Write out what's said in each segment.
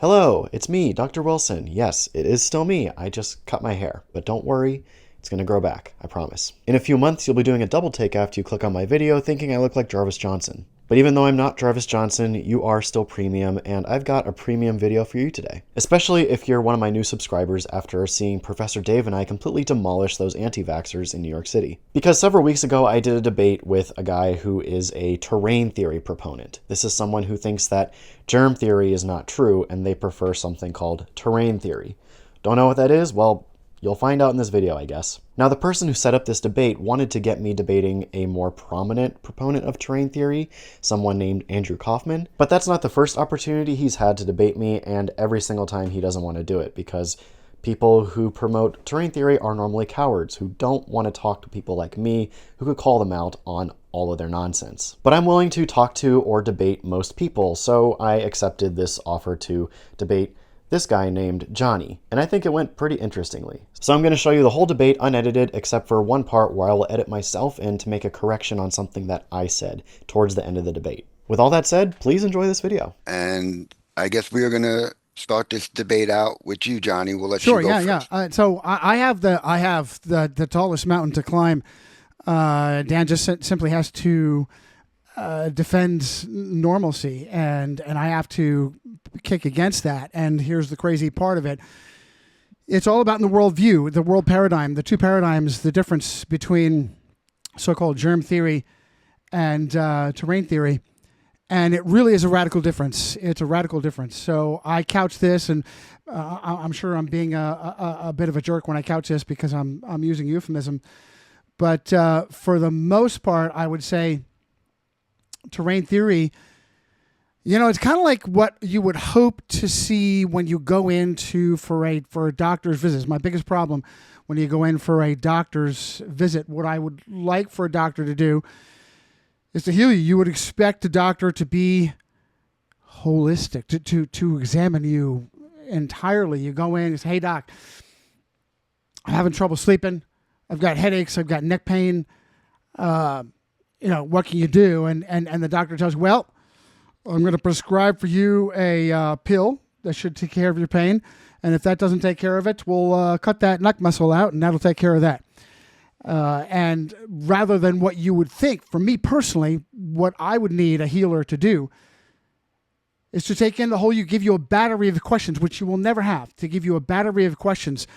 Hello, it's me, Dr. Wilson. Yes, it is still me. I just cut my hair. But don't worry, it's gonna grow back, I promise. In a few months, you'll be doing a double take after you click on my video thinking I look like Jarvis Johnson. But even though I'm not Jarvis Johnson, you are still premium, and I've got a premium video for you today. Especially if you're one of my new subscribers after seeing Professor Dave and I completely demolish those anti-vaxxers in New York City. Because several weeks ago, I did a debate with a guy who is a terrain theory proponent. This is someone who thinks that germ theory is not true, and they prefer something called terrain theory. Don't know what that is? Well, you'll find out in this video, I guess. Now, the person who set up this debate wanted to get me debating a more prominent proponent of terrain theory, someone named Andrew Kaufman. But that's not the first opportunity he's had to debate me, and every single time he doesn't want to do it because people who promote terrain theory are normally cowards who don't want to talk to people like me who could call them out on all of their nonsense. But I'm willing to talk to or debate most people, so I accepted this offer to debate this guy named Johnny, and I think it went pretty interestingly. So I'm going to show you the whole debate unedited except for one part where I will edit myself in to make a correction on something that I said towards the end of the debate. With all that said, please enjoy this video. And I guess we are going to start this debate out with you, Johnny. We'll let you Sure. go Yeah. Yeah. first. I have the tallest mountain to climb. Dan just simply has to defend normalcy, and I have to kick against that. And here's the crazy part of it: it's all about in the worldview, the world paradigm, the two paradigms, the difference between so-called germ theory and terrain theory. And it really is a radical difference. It's a radical difference. So I couch this, and I'm sure I'm being a bit of a jerk when I couch this because I'm using euphemism. But for the most part, I would say terrain theory, it's kind of like what you would hope to see when you go into for a doctor's visit. It's my biggest problem when you go in for a doctor's visit. What I would like for a doctor to do is to heal you. You would expect a doctor to be holistic, to examine you entirely. You go in and say, "Hey, doc, I'm having trouble sleeping. I've got headaches. I've got neck pain. What can you do?" And the doctor tells you, "Well, I'm going to prescribe for you a pill that should take care of your pain. And if that doesn't take care of it, we'll cut that neck muscle out, and that'll take care of that." And rather than what you would think, for me personally, what I would need a healer to do is to take in the whole, give you a battery of questions, which you will never have, to give you a battery of questions.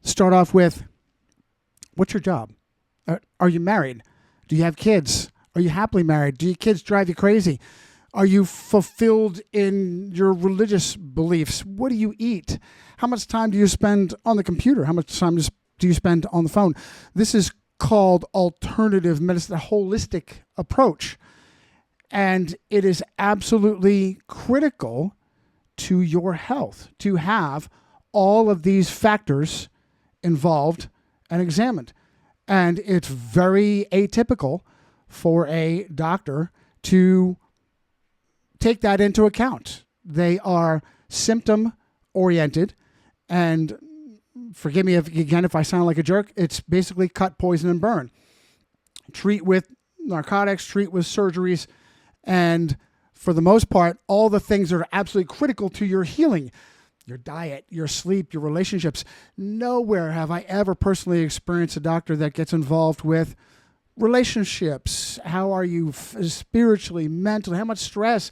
Start off with, what's your job? Are you married? Do you have kids? Are you happily married? Do your kids drive you crazy? Are you fulfilled in your religious beliefs? What do you eat? How much time do you spend on the computer? How much time do you spend on the phone? This is called alternative medicine, a holistic approach. And it is absolutely critical to your health to have all of these factors involved and examined. And it's very atypical for a doctor to take that into account. They are symptom oriented, and forgive me if I sound like a jerk, it's basically cut, poison, and burn. Treat with narcotics, treat with surgeries, and for the most part, all the things that are absolutely critical to your healing, your diet, your sleep, your relationships. Nowhere have I ever personally experienced a doctor that gets involved with relationships. How are you spiritually, mentally? How much stress?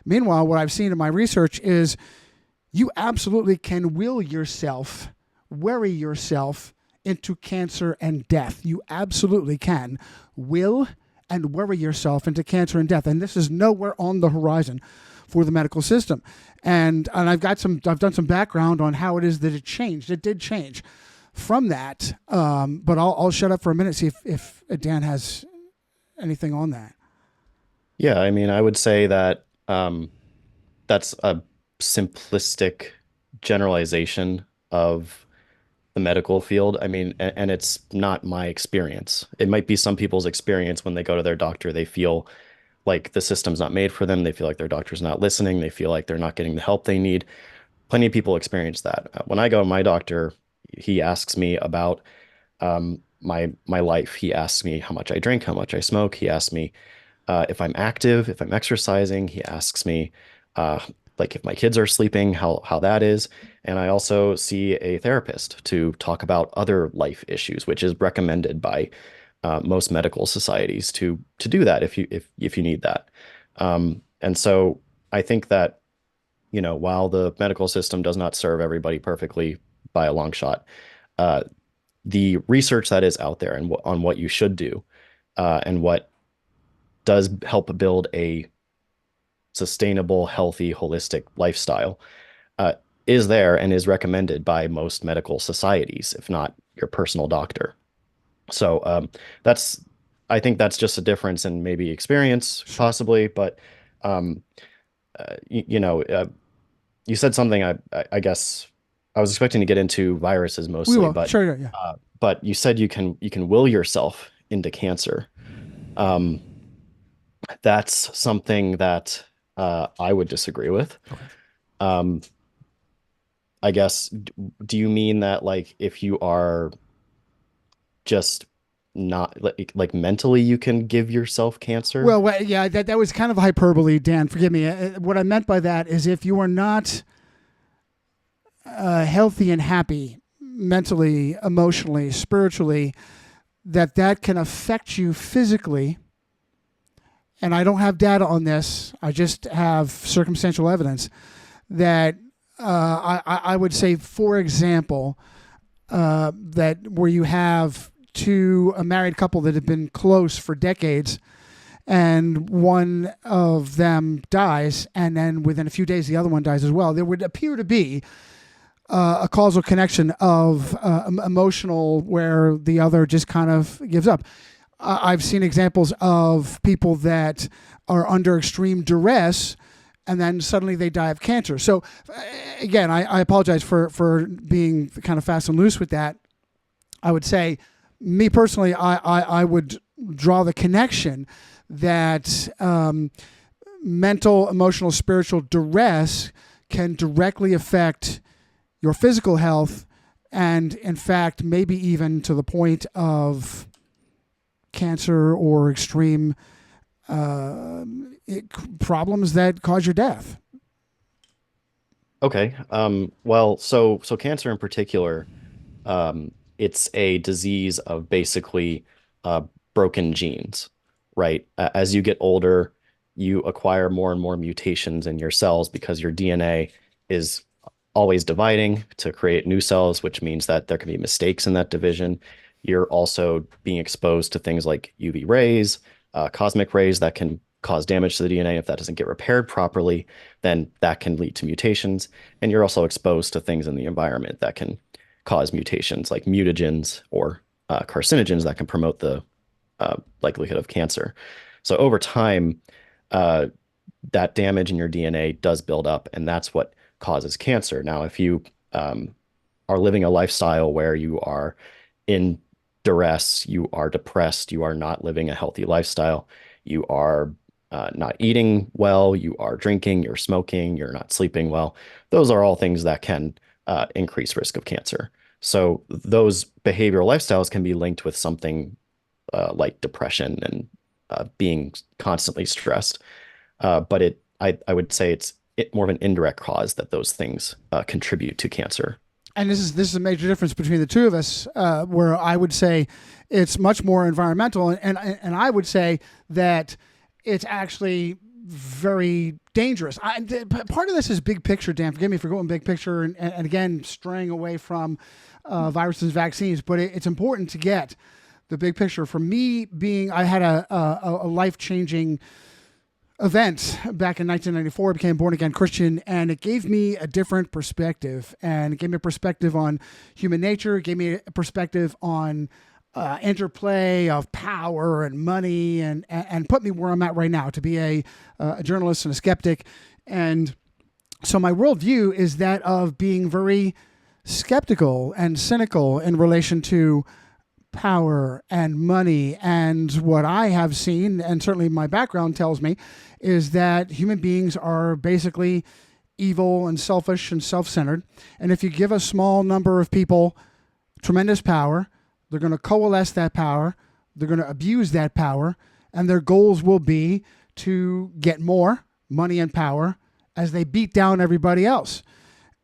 Meanwhile, what I've seen in my research is you absolutely can will yourself, worry yourself into cancer and death. You absolutely can will and worry yourself into cancer and death. And this is nowhere on the horizon for the medical system. And I've done some background on how it is that it changed. It did change from that. But I'll shut up for a minute, see if Dan has anything on that. Yeah, I mean, I would say that that's a simplistic generalization of the medical field. I mean, and it's not my experience. It might be some people's experience when they go to their doctor. They feel like the system's not made for them. They feel like their doctor's not listening. They feel like they're not getting the help they need. Plenty of people experience that. When I go to my doctor, he asks me about my life. He asks me how much I drink, how much I smoke. He asks me if I'm active, if I'm exercising. He asks me like if my kids are sleeping, how that is. And I also see a therapist to talk about other life issues, which is recommended by most medical societies to do that if you need that. And so I think that, while the medical system does not serve everybody perfectly by a long shot, uh, the research that is out there and on what you should do, and what does help build a sustainable, healthy, holistic lifestyle, uh, is there and is recommended by most medical societies, if not your personal doctor. So that's, I think that's just a difference in maybe experience, possibly, but um, you said something. I guess I was expecting to get into viruses We mostly, will. Sure. Yeah. Yeah. but you said you can will yourself into cancer. Um, that's something that I would disagree with. Okay. Um, I guess, do you mean that like if you are just not like mentally you can give yourself cancer? Well, yeah, that was kind of hyperbole, Dan. Forgive me. What I meant by that is if you are not healthy and happy mentally, emotionally, spiritually, that can affect you physically. And I don't have data on this. I just have circumstantial evidence that I would say, for example, that where you have a married couple that have been close for decades, and one of them dies, and then within a few days the other one dies as well, there would appear to be a causal connection of emotional where the other just kind of gives up. I've seen examples of people that are under extreme duress and then suddenly they die of cancer. So again, I apologize for being kind of fast and loose with that. I would say, me personally, I would draw the connection that mental, emotional, spiritual duress can directly affect your physical health, and in fact, maybe even to the point of cancer or extreme problems that cause your death. Okay. Well, so cancer in particular, it's a disease of basically uh, broken genes, right? As you get older, you acquire more and more mutations in your cells because your DNA is always dividing to create new cells, which means that there can be mistakes in that division. You're also being exposed to things like UV rays, cosmic rays that can cause damage to the DNA. If that doesn't get repaired properly, then that can lead to mutations. And you're also exposed to things in the environment that can cause mutations like mutagens or carcinogens that can promote the likelihood of cancer. So over time, uh, that damage in your DNA does build up, and that's what causes cancer. Now, if you are living a lifestyle where you are in duress, you are depressed, you are not living a healthy lifestyle, you are not eating well, you are drinking, you're smoking, you're not sleeping well, those are all things that can increase risk of cancer. So those behavioral lifestyles can be linked with something like depression and being constantly stressed. But I would say it's more of an indirect cause that those things contribute to cancer. And this is a major difference between the two of us, where I would say it's much more environmental, and I would say that it's actually very dangerous. Part of this is big picture, Dan. Forgive me for going big picture, and again straying away from viruses and vaccines, but it's important to get the big picture. For me, I had a life-changing event back in 1994. I became a born-again Christian, and it gave me a different perspective. And it gave me a perspective on human nature. It gave me a perspective on interplay of power and money, and put me where I'm at right now, to be a journalist and a skeptic. And so my worldview is that of being very skeptical and cynical in relation to power and money. And what I have seen, and certainly my background tells me, is that human beings are basically evil and selfish and self-centered. And if you give a small number of people tremendous power, they're going to coalesce that power, they're going to abuse that power, and their goals will be to get more money and power as they beat down everybody else.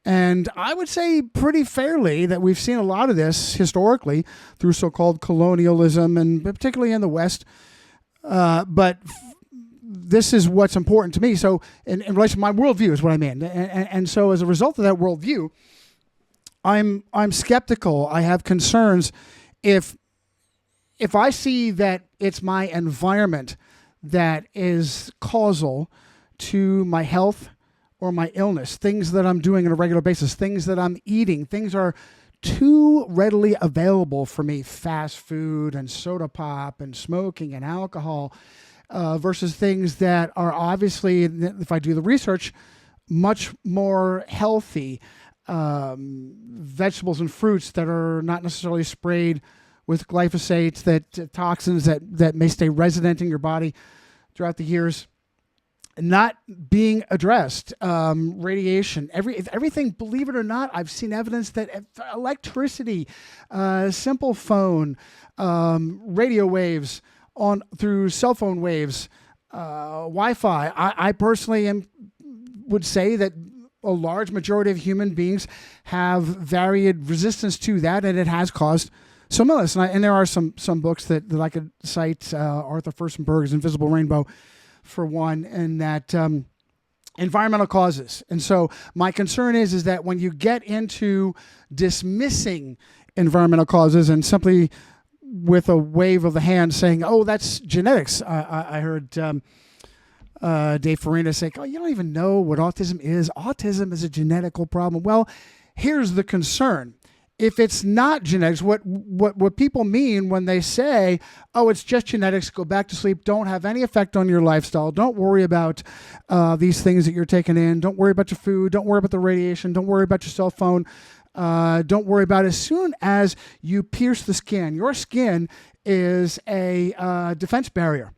And I would say pretty fairly that we've seen a lot of this historically through so-called colonialism, and particularly in the West. But this is what's important to me. So in relation to my worldview is what I mean. And so as a result of that worldview, I'm skeptical. I have concerns if I see that it's my environment that is causal to my health or my illness, things that I'm doing on a regular basis, things that I'm eating, things are too readily available for me, fast food and soda pop and smoking and alcohol, versus things that are obviously, if I do the research, much more healthy, vegetables and fruits that are not necessarily sprayed with glyphosate, that toxins that may stay resident in your body throughout the years, not being addressed. Radiation, everything, believe it or not, I've seen evidence that electricity, simple phone, radio waves through cell phone waves, Wi-Fi. I personally would say that a large majority of human beings have varied resistance to that, and it has caused some illness. And there are some books that I could cite, Arthur Firstenberg's Invisible Rainbow, for one, and that environmental causes. And so my concern is that when you get into dismissing environmental causes and simply with a wave of the hand saying, "Oh, that's genetics," I heard Dave Farina say, "Oh, you don't even know what autism is. Autism is a genetical problem." Well, here's the concern. If it's not genetics, what people mean when they say, "Oh, it's just genetics, go back to sleep, don't have any effect on your lifestyle, don't worry about these things that you're taking in, don't worry about your food, don't worry about the radiation, don't worry about your cell phone, don't worry about it." As soon as you pierce the skin, your skin is a defense barrier.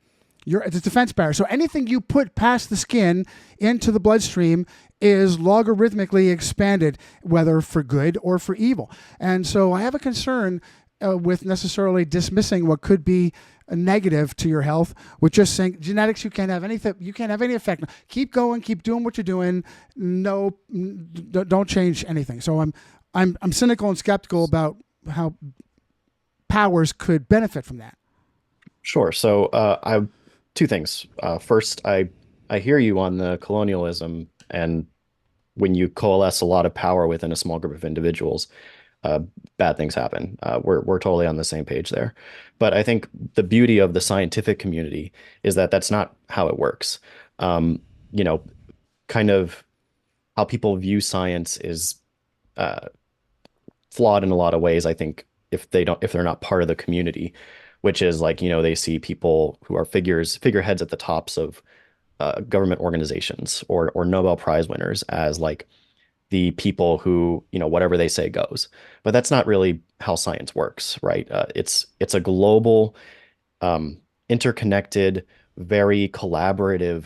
It's a defense barrier. So anything you put past the skin into the bloodstream is logarithmically expanded, whether for good or for evil. And so I have a concern with necessarily dismissing what could be a negative to your health with just saying genetics, you can't have anything, you can't have any effect. Keep going, keep doing what you're doing. No, don't change anything. So I'm cynical and skeptical about how powers could benefit from that. Sure. So two things. First, I hear you on the colonialism, and when you coalesce a lot of power within a small group of individuals, bad things happen. We're totally on the same page there. But I think the beauty of the scientific community is that that's not how it works. You know, kind of how people view science is flawed in a lot of ways, I think, if they're not part of the community, which is like, they see people who are figureheads at the tops of government organizations or Nobel Prize winners as like the people who, whatever they say goes. But that's not really how science works, right? It's a global, interconnected, very collaborative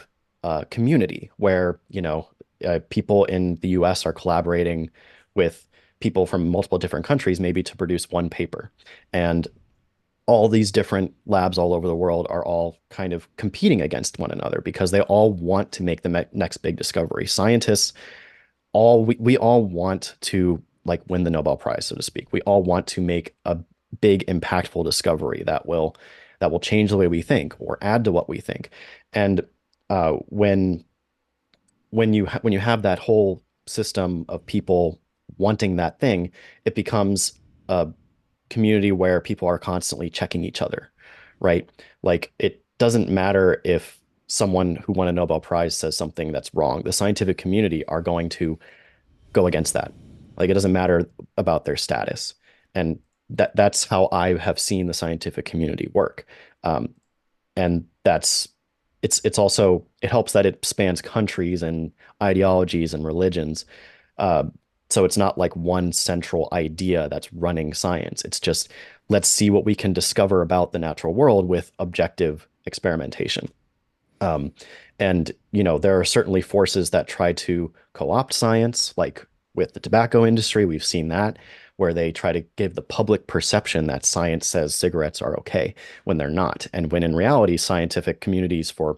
community where, people in the US are collaborating with people from multiple different countries, maybe to produce one paper. And all these different labs all over the world are all kind of competing against one another because they all want to make the next big discovery. Scientists, we all want to like win the Nobel Prize, so to speak. We all want to make a big, impactful discovery that will change the way we think or add to what we think. And when you have that whole system of people wanting that thing, it becomes a community where people are constantly checking each other, right? Like it doesn't matter if someone who won a Nobel Prize says something that's wrong. The scientific community are going to go against that. Like it doesn't matter about their status. And that's how I have seen the scientific community work. And it's also, it helps that it spans countries and ideologies and religions. So it's not like one central idea that's running science. It's just, let's see what we can discover about the natural world with objective experimentation. And, there are certainly forces that try to co-opt science, like with the tobacco industry, we've seen that, where they try to give the public perception that science says cigarettes are okay when they're not. And when in reality, scientific communities for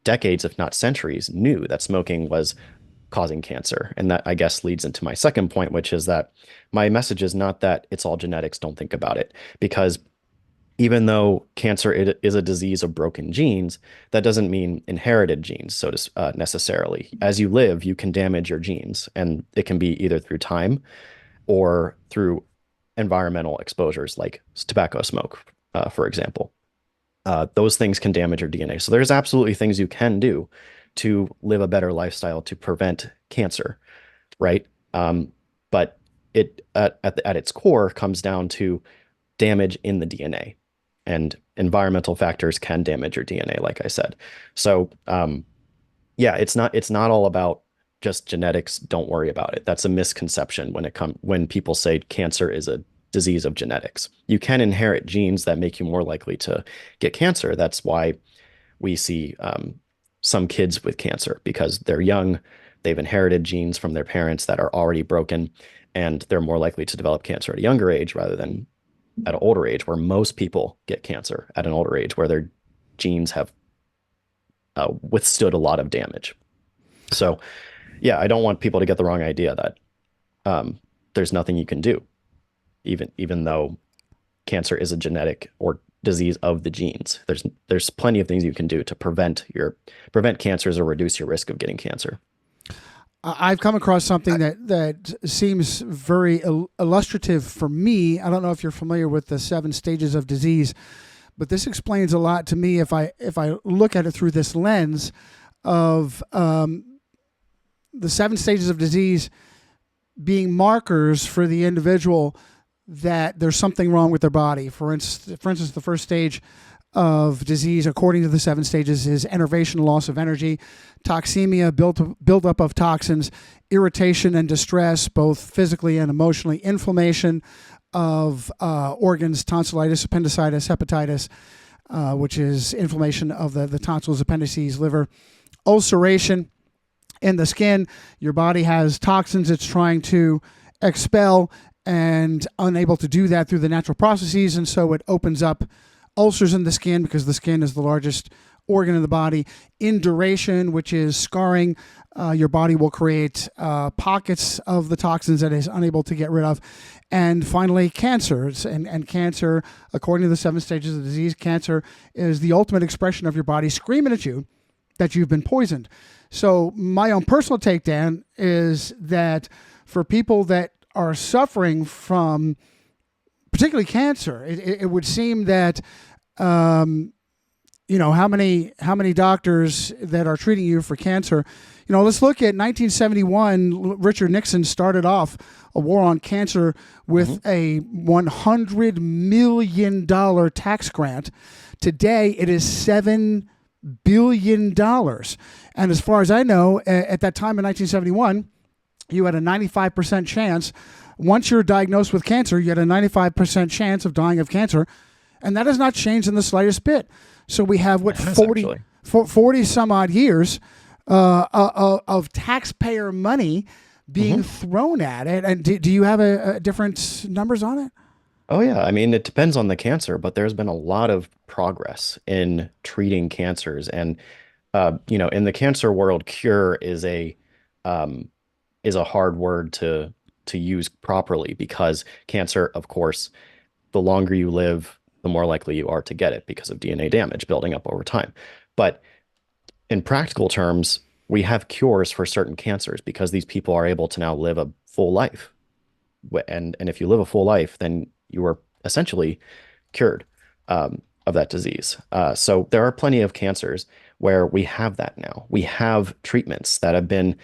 decades, if not centuries, knew that smoking was causing cancer. And that, I guess, leads into my second point, which is that my message is not that it's all genetics, don't think about it. Because even though cancer is a disease of broken genes, that doesn't mean inherited genes, so to necessarily. As you live, you can damage your genes, and it can be either through time or through environmental exposures like tobacco smoke, for example. Those things can damage your DNA. So there's absolutely things you can do to live a better lifestyle to prevent cancer, right? But it at its core comes down to damage in the DNA, and environmental factors can damage your DNA, like I said. So yeah, it's not all about just genetics. Don't worry about it. That's a misconception when people say cancer is a disease of genetics. You can inherit genes that make you more likely to get cancer. That's why we see some kids with cancer because they're young, they've inherited genes from their parents that are already broken, and they're more likely to develop cancer at a younger age rather than at an older age, where most people get cancer at an older age, where their genes have withstood a lot of damage. So, yeah, I don't want people to get the wrong idea that there's nothing you can do, even though cancer is a genetic or disease of the genes. There's plenty of things you can do to prevent cancers or reduce your risk of getting cancer. I've come across something that seems very illustrative for me. I don't know if you're familiar with the 7 stages of disease, but this explains a lot to me if I look at it through this lens of the 7 stages of disease being markers for the individual that there's something wrong with their body. For instance, the first stage of disease, according to the 7 stages, is enervation, loss of energy, toxemia, buildup of toxins, irritation and distress, both physically and emotionally, inflammation of organs, tonsillitis, appendicitis, hepatitis, which is inflammation of the tonsils, appendices, liver, ulceration in the skin. Your body has toxins it's trying to expel and unable to do that through the natural processes, and so it opens up ulcers in the skin because the skin is the largest organ in the body. Induration, which is scarring. Your body will create pockets of the toxins that it is unable to get rid of. And finally, cancers. And cancer, according to the 7 stages of disease, cancer is the ultimate expression of your body screaming at you that you've been poisoned. So my own personal take, Dan, is that for people that are suffering from particularly cancer, it would seem that how many doctors that are treating you for cancer. Let's look at 1971. Richard Nixon started off a war on cancer with a $100 million tax grant. Today, it is $7 billion. And as far as I know, at that time in 1971, you had a 95% chance. Once you're diagnosed with cancer, you had a 95% chance of dying of cancer. And that has not changed in the slightest bit. So we have, 40 some odd years of taxpayer money being thrown at it. And do you have a different numbers on it? Oh yeah, I mean it depends on the cancer, but there's been a lot of progress in treating cancers, and in the cancer world, cure is a hard word to use properly because cancer, of course, the longer you live, the more likely you are to get it because of DNA damage building up over time. But in practical terms, we have cures for certain cancers because these people are able to now live a full life. And if you live a full life, then you are essentially cured of that disease. So there are plenty of cancers where we have that now. We have treatments that have been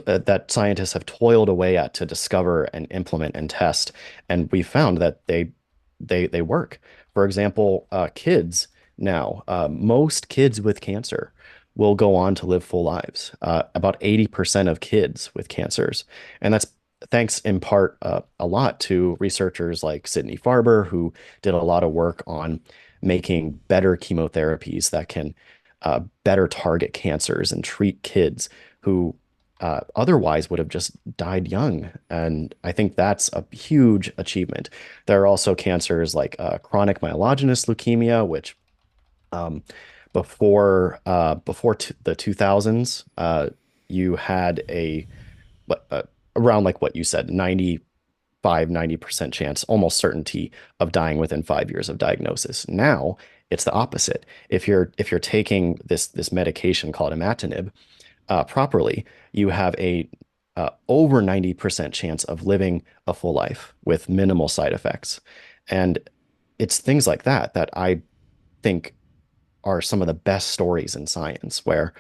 that scientists have toiled away at to discover and implement and test, and we found that they work. For example, kids now, most kids with cancer will go on to live full lives. About 80% of kids with cancers, and that's thanks in part a lot to researchers like Sydney Farber, who did a lot of work on making better chemotherapies that can better target cancers and treat kids who otherwise would have just died young. And I think that's a huge achievement. There are also cancers like chronic myelogenous leukemia, which the 2000s, you had what, uh, around like what you said, 90% chance, almost certainty of dying within 5 years of diagnosis. Now it's the opposite. If you're taking this medication called imatinib properly, you have a over 90% chance of living a full life with minimal side effects. And it's things like that I think are some of the best stories in science, where,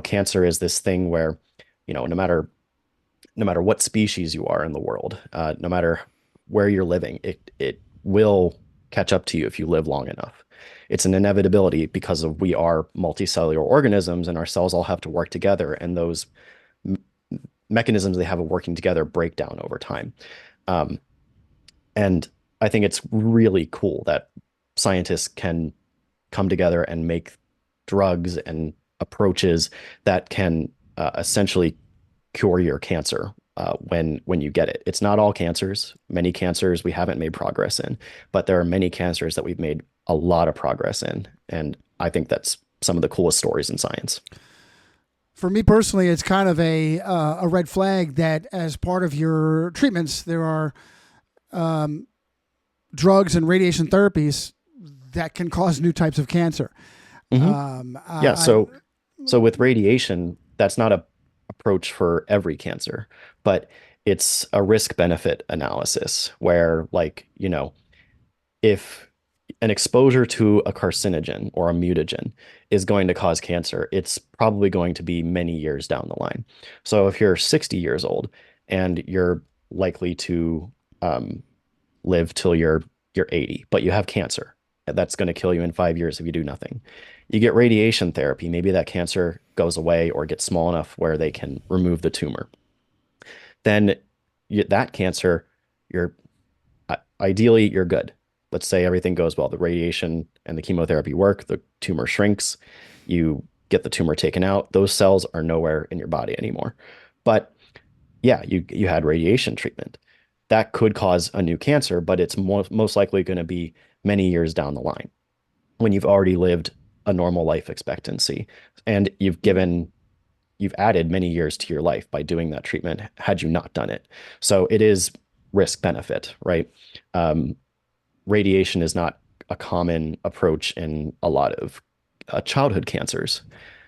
cancer is this thing where, no matter what species you are in the world, no matter where you're living, it will catch up to you if you live long enough. It's an inevitability because of we are multicellular organisms and our cells all have to work together, and those mechanisms they have of working together break down over time. Um, and I think it's really cool that scientists can come together and make drugs and approaches that can essentially cure your cancer when you get it. It's not all cancers. Many cancers we haven't made progress in, but there are many cancers that we've made a lot of progress in, and I think that's some of the coolest stories in science. For me personally, it's kind of a red flag that as part of your treatments, there are drugs and radiation therapies that can cause new types of cancer. Yeah, so with radiation, that's not a approach for every cancer, but it's a risk benefit analysis where, like, if an exposure to a carcinogen or a mutagen is going to cause cancer, it's probably going to be many years down the line. So if you're 60 years old and you're likely to live till you're 80, but you have cancer, that's going to kill you in 5 years if you do nothing. You get radiation therapy, maybe that cancer goes away or gets small enough where they can remove the tumor. Then that cancer, you're ideally you're good. Let's say everything goes well. The radiation and the chemotherapy work, the tumor shrinks, you get the tumor taken out. Those cells are nowhere in your body anymore. But yeah, you had radiation treatment. That could cause a new cancer, but it's most likely going to be many years down the line when you've already lived a normal life expectancy and you've added many years to your life by doing that treatment had you not done it. So it is risk benefit, right? Radiation is not a common approach in a lot of childhood cancers,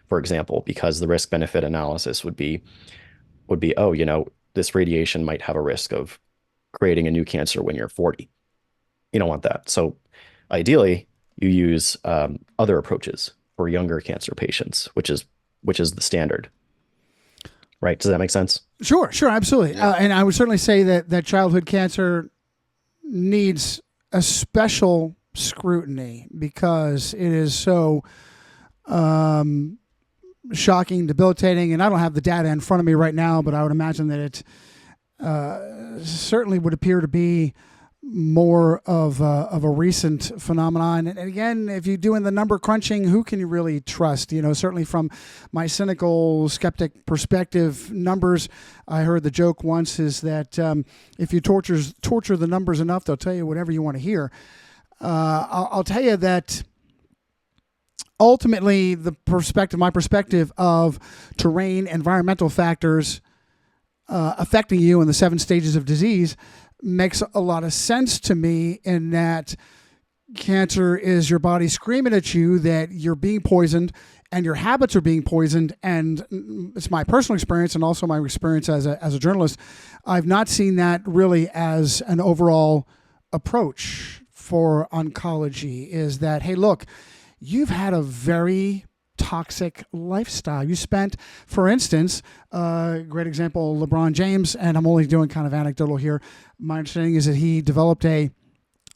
for example, because the risk benefit analysis would be, oh, this radiation might have a risk of creating a new cancer when you're 40. You don't want that. So ideally, you use other approaches for younger cancer patients, which is the standard. Right? Does that make sense? Sure, absolutely. Yeah. And I would certainly say that childhood cancer needs a special scrutiny because it is so shocking, debilitating, and I don't have the data in front of me right now, but I would imagine that it certainly would appear to be more of a recent phenomenon. And again, if you're doing the number crunching, who can you really trust? Certainly from my cynical skeptic perspective, numbers, I heard the joke once is that if you torture the numbers enough, they'll tell you whatever you want to hear. I'll tell you that ultimately my perspective of terrain, environmental factors affecting you in the 7 stages of disease makes a lot of sense to me, in that cancer is your body screaming at you that you're being poisoned and your habits are being poisoned. And it's my personal experience and also my experience as a journalist. I've not seen that really as an overall approach for oncology, is that, hey, look, you've had a very toxic lifestyle. You spent, for instance, great example, LeBron James, and I'm only doing kind of anecdotal here. My understanding is that he developed a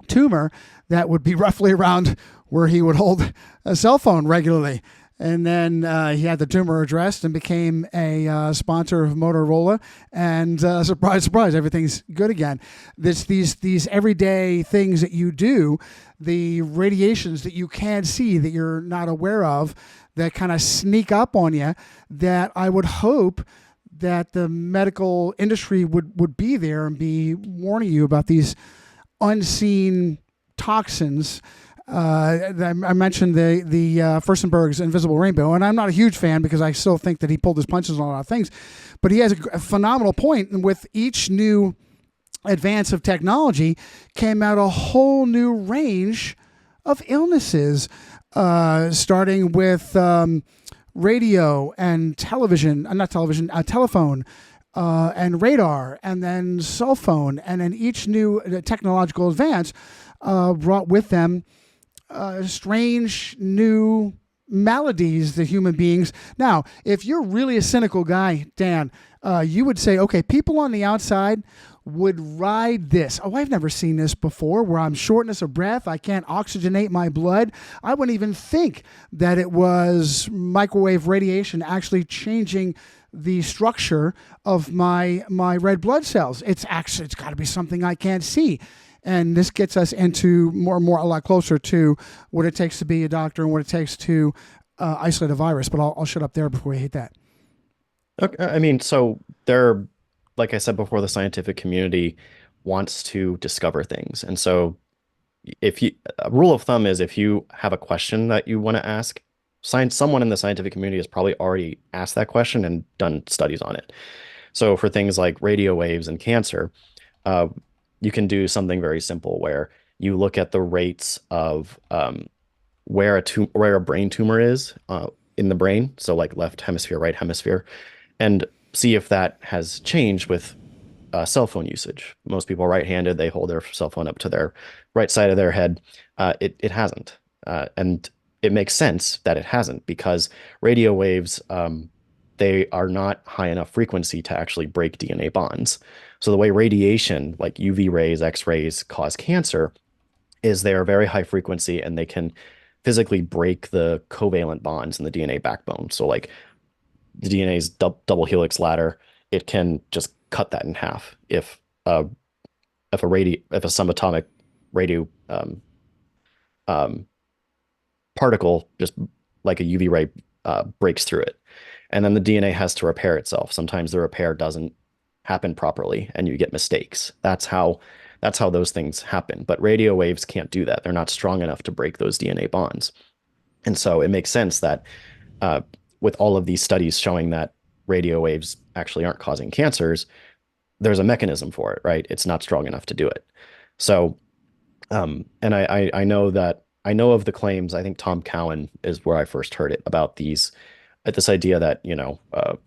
tumor that would be roughly around where he would hold a cell phone regularly. And then he had the tumor addressed and became a sponsor of Motorola. And surprise, surprise, everything's good again. These everyday things that you do, the radiations that you can't see, that you're not aware of, that kind of sneak up on you, that I would hope that the medical industry would be there and be warning you about these unseen toxins I mentioned the Furstenberg's Invisible Rainbow, and I'm not a huge fan because I still think that he pulled his punches on a lot of things. But he has a phenomenal point, and with each new advance of technology came out a whole new range of illnesses, starting with radio and television, not television, telephone, and radar, and then cell phone, and then each new technological advance brought with them strange new maladies that human beings. Now, if you're really a cynical guy, Dan, you would say, okay, people on the outside would ride this. Oh, I've never seen this before, where I'm shortness of breath. I can't oxygenate my blood. I wouldn't even think that it was microwave radiation actually changing the structure of my red blood cells. It's got to be something I can't see. And this gets us into more and more, a lot closer to what it takes to be a doctor and what it takes to isolate a virus. But I'll shut up there before we hit that. Okay, I mean, so there, like I said before, the scientific community wants to discover things. And so if you, a rule of thumb is if you have a question that you want to ask, someone in the scientific community has probably already asked that question and done studies on it. So for things like radio waves and cancer, uh, you can do something very simple where you look at the rates of where a brain tumor is in the brain, so like left hemisphere, right hemisphere, and see if that has changed with cell phone usage. Most people are right-handed; they hold their cell phone up to their right side of their head. It hasn't, and it makes sense that it hasn't because radio waves they are not high enough frequency to actually break DNA bonds. So the way radiation, like UV rays, X-rays, cause cancer is they are very high frequency and they can physically break the covalent bonds in the DNA backbone. So like the DNA's double helix ladder, it can just cut that in half if a subatomic radio um, particle just like a UV ray breaks through it. And then the DNA has to repair itself. Sometimes the repair doesn't happen properly and you get mistakes. That's how those things happen. But radio waves can't do that. They're not strong enough to break those DNA bonds. And so it makes sense that with all of these studies showing that radio waves actually aren't causing cancers, there's a mechanism for it, right? It's not strong enough to do it. So, and I know that I know of the claims. I think Tom Cowan is where I first heard it about this idea that,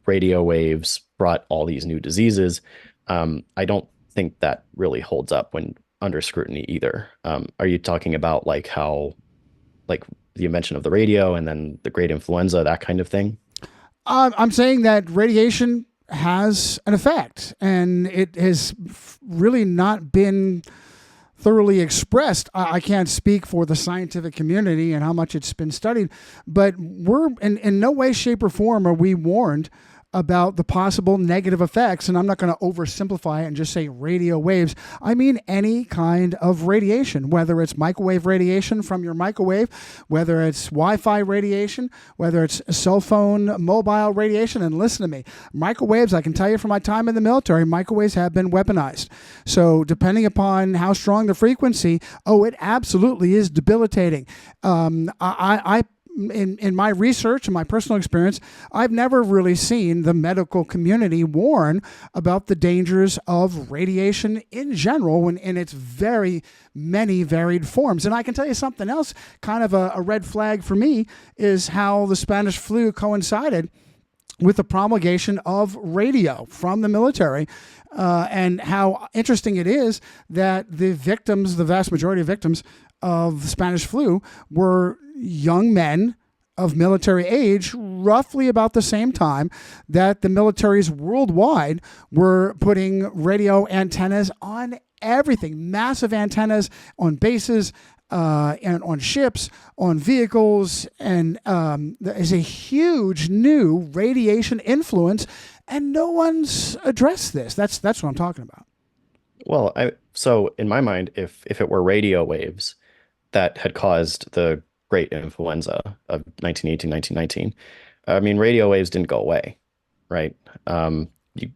radio waves brought all these new diseases. I don't think that really holds up when under scrutiny either. Are you talking about like how, like the invention of the radio and then the great influenza, that kind of thing? I'm saying that radiation has an effect, and it has really not been thoroughly expressed. I can't speak for the scientific community and how much it's been studied, but we're in no way, shape, or form are we warned about the possible negative effects. And I'm not going to oversimplify it and just say radio waves. I mean any kind of radiation, whether it's microwave radiation from your microwave, whether it's Wi-Fi radiation, whether it's cell phone, mobile radiation. And listen to me, microwaves, I can tell you from my time in the military, microwaves have been weaponized. So depending upon how strong the frequency, it absolutely is debilitating. I in my research and my personal experience, I've never really seen the medical community warn about the dangers of radiation in general in its very many varied forms. And I can tell you something else, kind of a red flag for me, is how the Spanish flu coincided with the promulgation of radio from the military, and how interesting it is that the vast majority of victims of the Spanish flu were young men of military age, roughly about the same time that the militaries worldwide were putting radio antennas on everything, massive antennas on bases, and on ships, on vehicles, and there is a huge new radiation influence, and no one's addressed this. That's what I'm talking about. Well, so in my mind, if it were radio waves that had caused the great influenza of 1918, 1919, I mean, radio waves didn't go away, right?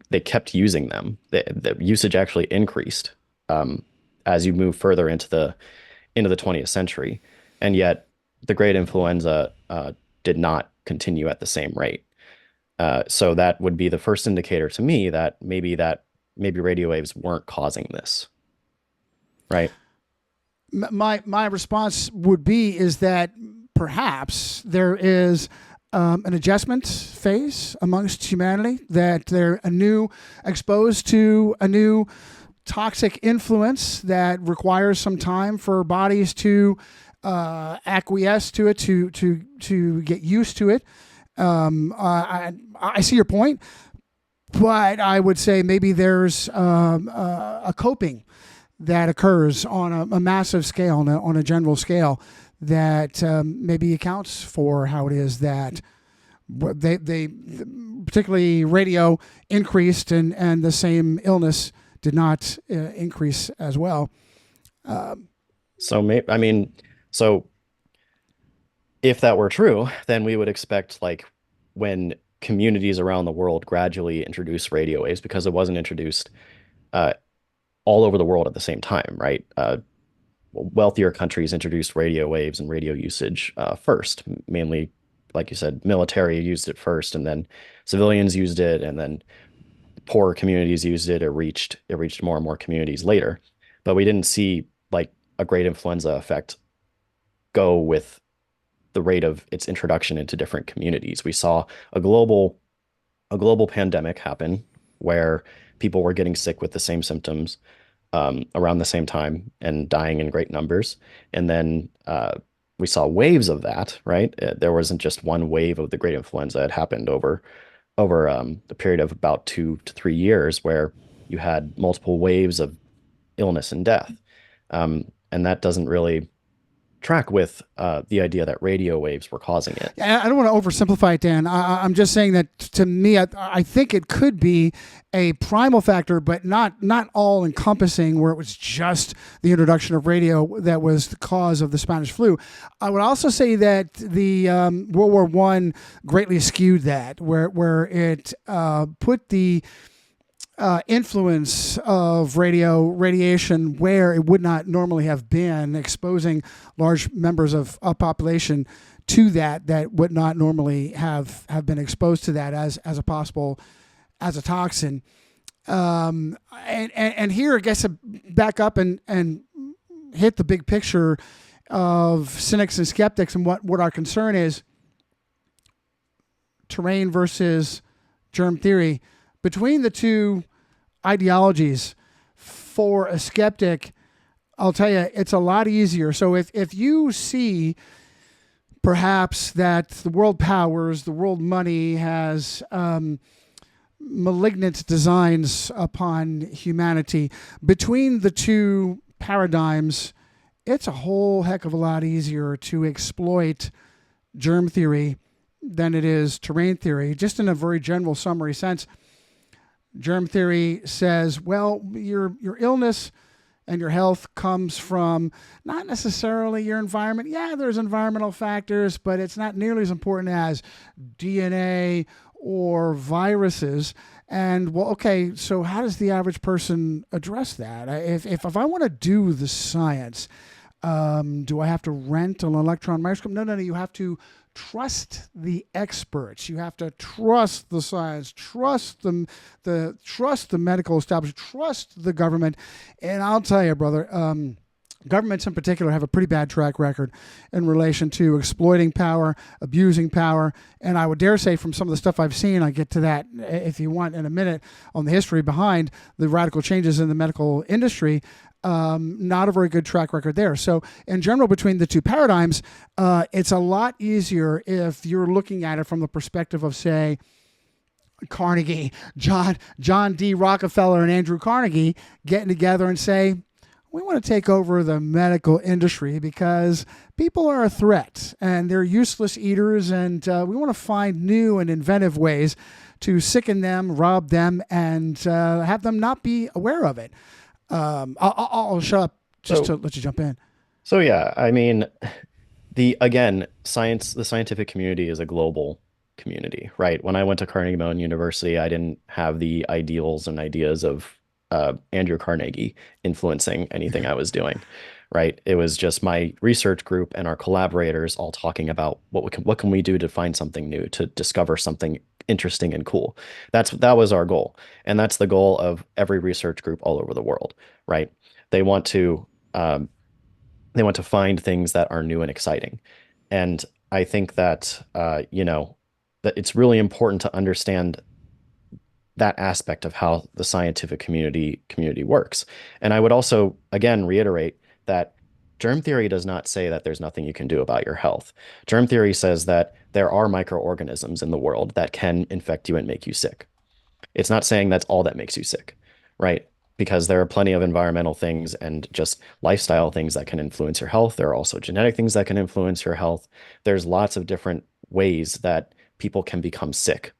They kept using them. The usage actually increased as you move further into the 20th century. And yet the great influenza did not continue at the same rate. So that would be the first indicator to me that maybe radio waves weren't causing this, right? My response would be is that perhaps there is an adjustment phase amongst humanity, that they're exposed to a new toxic influence that requires some time for bodies to acquiesce to it, to get used to it. I see your point, but I would say maybe there's a coping that occurs on a massive scale, on a general scale, that maybe accounts for how it is that they particularly radio increased, and the same illness did not increase as well. So I mean, so if that were true, then we would expect like when communities around the world gradually introduce radio waves, because it wasn't introduced uh, all over the world at the same time, right? Wealthier countries introduced radio waves and radio usage first, mainly, like you said, military used it first, and then civilians used it, and then poorer communities used it. It reached more and more communities later, but we didn't see like a great influenza effect go with the rate of its introduction into different communities. We saw a global pandemic happen where people were getting sick with the same symptoms around the same time and dying in great numbers. And then we saw waves of that, right? There wasn't just one wave of the great influenza. It happened over the period of about 2 to 3 years, where you had multiple waves of illness and death. And that doesn't really track with the idea that radio waves were causing it. I don't want to oversimplify it, Dan. I'm just saying that to me, I think it could be a primal factor, but not all encompassing, where it was just the introduction of radio that was the cause of the Spanish flu. I would also say that the World War I greatly skewed that, where it put the influence of radiation where it would not normally have been, exposing large members of a population to that would not normally have been exposed to that as a toxin. And here, I guess, back up and hit the big picture of cynics and skeptics, and what our concern is: terrain versus germ theory. Between the two ideologies, for a skeptic, I'll tell you, it's a lot easier. So if you see perhaps that the world powers, the world money has malignant designs upon humanity, between the two paradigms, it's a whole heck of a lot easier to exploit germ theory than it is terrain theory. Just in a very general summary sense, germ theory says, well, your illness and your health comes from not necessarily your environment. Yeah, there's environmental factors, but it's not nearly as important as DNA or viruses. And well, okay, so how does the average person address that? If I want to do the science, do I have to rent an electron microscope? No. You have to trust the experts. You have to trust the science, trust the medical establishment, trust the government. And I'll tell you, brother, governments in particular have a pretty bad track record in relation to exploiting power, abusing power. And I would dare say, from some of the stuff I've seen, I get to that if you want in a minute, on the history behind the radical changes in the medical industry. Not a very good track record there. So in general, between the two paradigms, it's a lot easier if you're looking at it from the perspective of, say, Carnegie, John D. Rockefeller and Andrew Carnegie getting together and say, we want to take over the medical industry because people are a threat and they're useless eaters, and we want to find new and inventive ways to sicken them, rob them, and have them not be aware of it. I'll shut up just to let you jump in. So yeah, I mean, the scientific community is a global community, right? When I went to Carnegie Mellon University, I didn't have the ideals and ideas of Andrew Carnegie influencing anything I was doing, right? It was just my research group and our collaborators all talking about what can we do to find something new, to discover something interesting and cool. That was our goal, and that's the goal of every research group all over the world, right? They want to um, they want to find things that are new and exciting, and I think that that it's really important to understand that aspect of how the scientific community works. And I would also again reiterate that germ theory does not say that there's nothing you can do about your health. Germ theory says that there are microorganisms in the world that can infect you and make you sick. It's not saying that's all that makes you sick, right? Because there are plenty of environmental things and just lifestyle things that can influence your health. There are also genetic things that can influence your health. There's lots of different ways that people can become sick,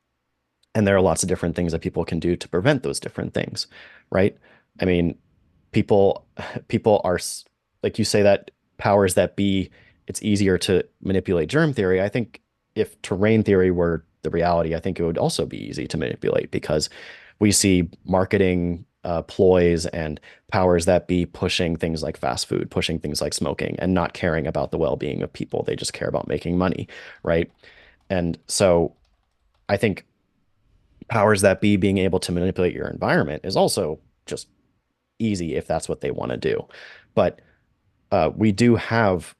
and there are lots of different things that people can do to prevent those different things, right? I mean, people people are like you say that powers that be, it's easier to manipulate germ theory. I think if terrain theory were the reality, I think it would also be easy to manipulate because we see marketing ploys and powers that be pushing things like fast food, pushing things like smoking, and not caring about the well-being of people. They just care about making money, right? And so I think powers that be being able to manipulate your environment is also just easy if that's what they want to do. But we do have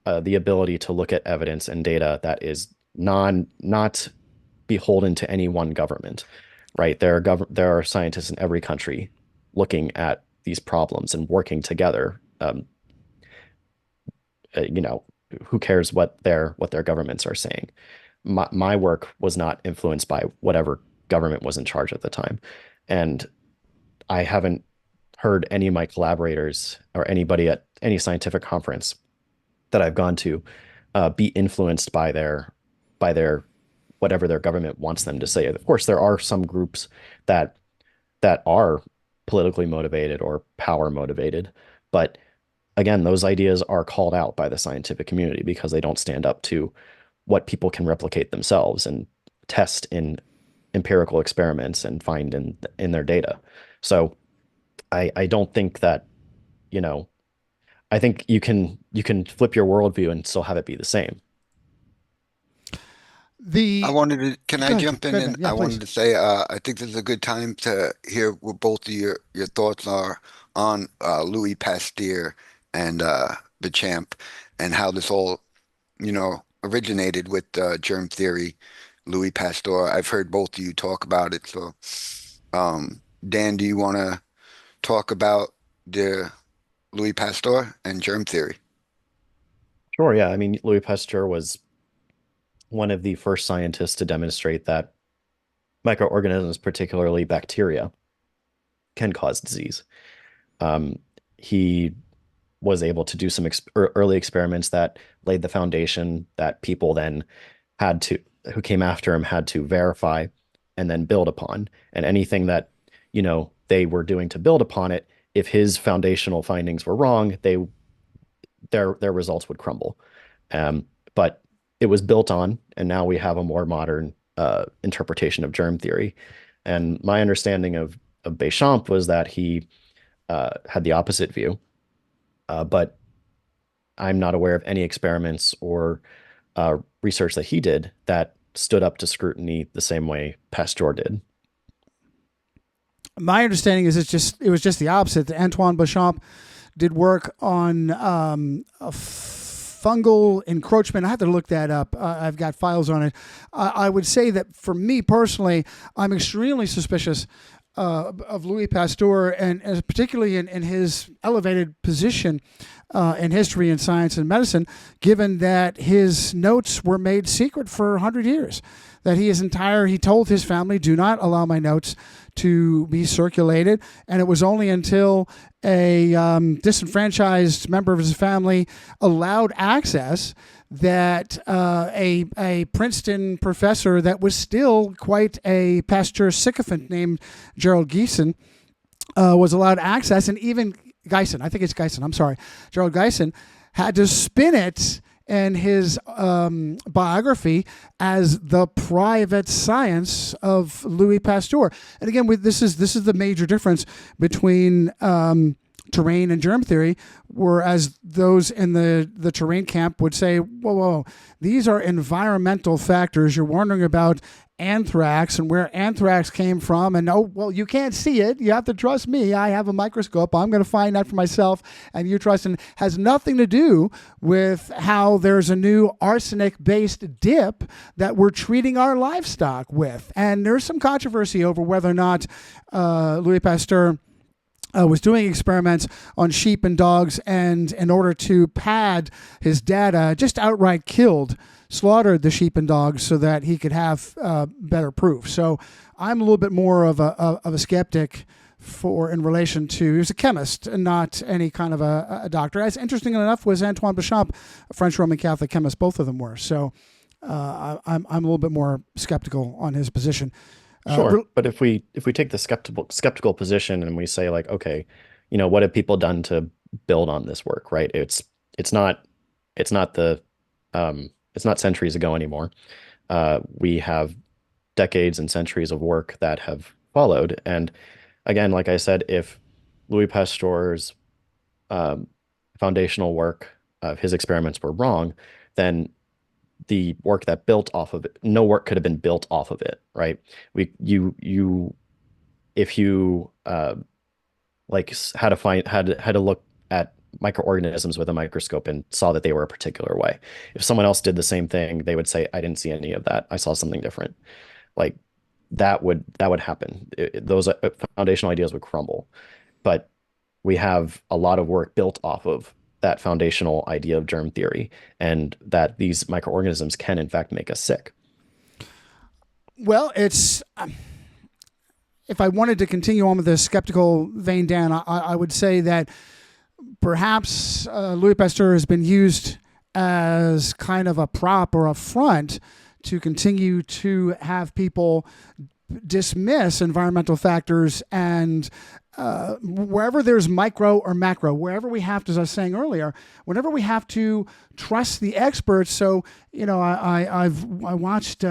the ability to look at evidence and data that is not beholden to any one government, right? There are scientists in every country looking at these problems and working together. You know, who cares what their governments are saying? My work was not influenced by whatever government was in charge at the time. And I haven't heard any of my collaborators or anybody at any scientific conference that I've gone to be influenced by their whatever their government wants them to say. Of course, there are some groups that are politically motivated or power motivated, but again, those ideas are called out by the scientific community because they don't stand up to what people can replicate themselves and test in empirical experiments and find in their data. So I don't think that, you know, I think you can flip your worldview and still have it be the same. I The wanted to, can I Go ahead, jump in? go ahead, And man. Yeah, I please. wanted to say, I think this is a good time to hear what both of your thoughts are on Louis Pasteur and the champ and how this all, originated with germ theory, Louis Pasteur. I've heard both of you talk about it. So, Dan, do you want to talk about the Louis Pasteur and germ theory? Sure, yeah. I mean, Louis Pasteur was one of the first scientists to demonstrate that microorganisms, particularly bacteria, can cause disease. Um, he was able to do some early experiments that laid the foundation that people then had to, who came after him, had to verify and then build upon. And anything that, they were doing to build upon it, if his foundational findings were wrong, their results would crumble. Um, but it was built on, and now we have a more modern interpretation of germ theory. And my understanding of Béchamp was that he had the opposite view, but I'm not aware of any experiments or research that he did that stood up to scrutiny the same way Pasteur did. My understanding is it was just the opposite. Antoine Béchamp did work on a fungal encroachment. I have to look that up. I've got files on it. I would say that for me personally, I'm extremely suspicious of Louis Pasteur, and particularly in his elevated position in history and science and medicine, given that his notes were made secret for 100 years. That he told his family, do not allow my notes to be circulated. And it was only until a disenfranchised member of his family allowed access that a Princeton professor that was still quite a Pasteur sycophant named Gerald Geisen was allowed access. And even Geisen, I think it's Geisen, I'm sorry, Gerald Geisen had to spin it in his biography as the private science of Louis Pasteur. And again, this is the major difference between terrain and germ theory, whereas those in the terrain camp would say, whoa, whoa, these are environmental factors. You're wondering about anthrax and where anthrax came from, and oh, well, you can't see it. You have to trust me. I have a microscope. I'm going to find out for myself, and you trust. And has nothing to do with how there's a new arsenic-based dip that we're treating our livestock with. And there's some controversy over whether or not Louis Pasteur was doing experiments on sheep and dogs, and in order to pad his data, just outright slaughtered the sheep and dogs so that he could have better proof. So I'm a little bit more of a skeptic in relation to, he was a chemist and not any kind of a doctor. As interesting enough was Antoine Béchamp, a French Roman Catholic chemist. Both of them were. So I'm a little bit more skeptical on his position. Sure, but if we take the skeptical position and we say like, okay, what have people done to build on this work, right? It's not the it's not centuries ago anymore. We have decades and centuries of work that have followed, and again, like I said, if Louis Pasteur's foundational work of his experiments were wrong, then the work that built off of it, no work could have been built off of it, right? If you had to look at microorganisms with a microscope and saw that they were a particular way. If someone else did the same thing, they would say, I didn't see any of that. I saw something different. Like that would happen. Those foundational ideas would crumble. But we have a lot of work built off of that foundational idea of germ theory, and that these microorganisms can in fact make us sick. Well, it's if I wanted to continue on with this skeptical vein, Dan, I would say that perhaps Louis Pasteur has been used as kind of a prop or a front to continue to have people dismiss environmental factors, and wherever there's micro or macro, wherever we have to, as I was saying earlier, whenever we have to trust the experts. So, I watched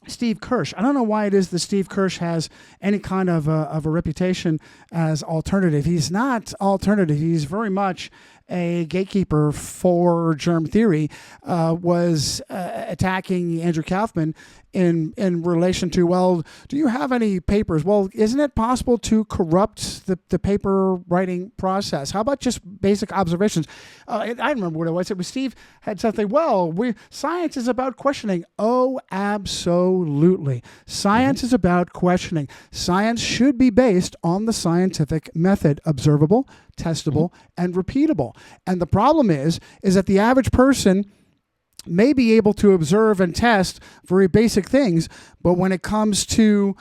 Steve Kirsch. I don't know why it is that Steve Kirsch has any kind of a reputation as alternative. He's not alternative. He's very much a gatekeeper for germ theory, was attacking Andrew Kaufman in relation to, well, do you have any papers? Well, isn't it possible to corrupt the paper writing process? How about just basic observations? I remember what it was. It was Steve had something, well, science is about questioning. Oh, absolutely. Science is about questioning. Science should be based on the scientific method, observable, testable, and repeatable. And the problem is that the average person may be able to observe and test very basic things, but when it comes to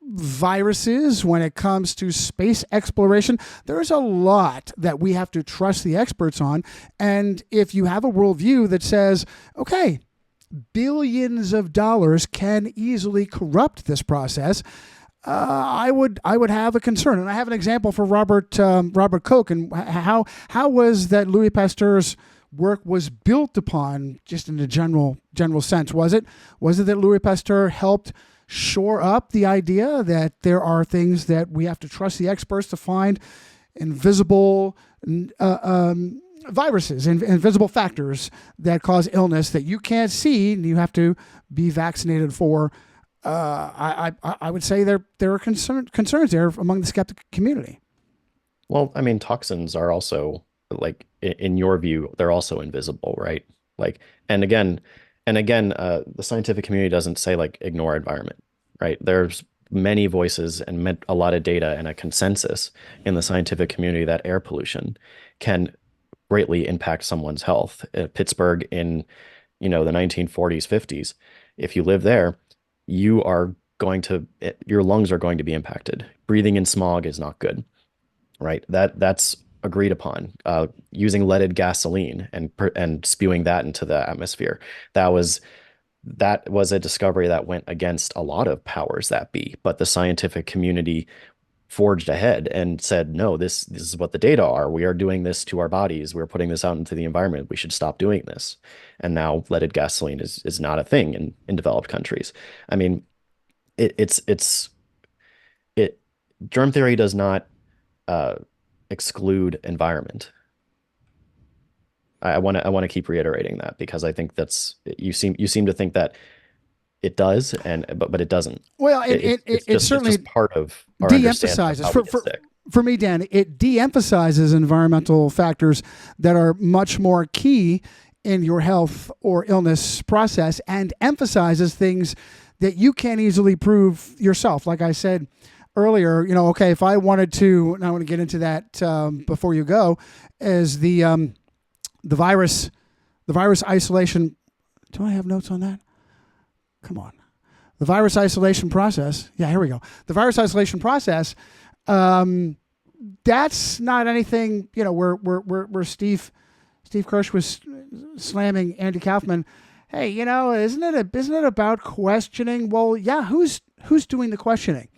viruses, when it comes to space exploration, there's a lot that we have to trust the experts on. And if you have a worldview that says, okay, billions of dollars can easily corrupt this process, I would have a concern. And I have an example for Robert Koch, and how was that Louis Pasteur's work was built upon, just in a general sense. Was it that Louis Pasteur helped shore up the idea that there are things that we have to trust the experts to find, invisible viruses, invisible factors that cause illness that you can't see and you have to be vaccinated for? I would say there are concerns there among the skeptic community. Well, I mean, toxins are also, like, in your view, they're also invisible, right? Like, and again, the scientific community doesn't say like ignore environment, right? There's many voices and a lot of data and a consensus in the scientific community that air pollution can greatly impact someone's health. Pittsburgh in, the 1940s, 50s, if you live there, your lungs are going to be impacted. Breathing in smog is not good, right? That's agreed upon. Using leaded gasoline and spewing that into the atmosphere, that was a discovery that went against a lot of powers that be. But the scientific community forged ahead and said, no, this is what the data are. We are doing this to our bodies. We're putting this out into the environment. We should stop doing this. And now leaded gasoline is not a thing in developed countries. I mean, germ theory does not exclude environment. I want to keep reiterating that because I think you seem to think that it does, but it doesn't. Well, it certainly it's just part of our understanding of de-emphasizes how we get sick. for me, Dan. It de-emphasizes environmental factors that are much more key in your health or illness process, and emphasizes things that you can't easily prove yourself. Like I said earlier, okay, if I wanted to, and I want to get into that before you go, is the virus isolation. Do I have notes on that? Come on. The virus isolation process. Yeah, here we go. The virus isolation process. That's not anything, where Steve Kirsch was slamming Andy Kaufman. Hey, isn't it about questioning? Well, yeah, who's doing the questioning?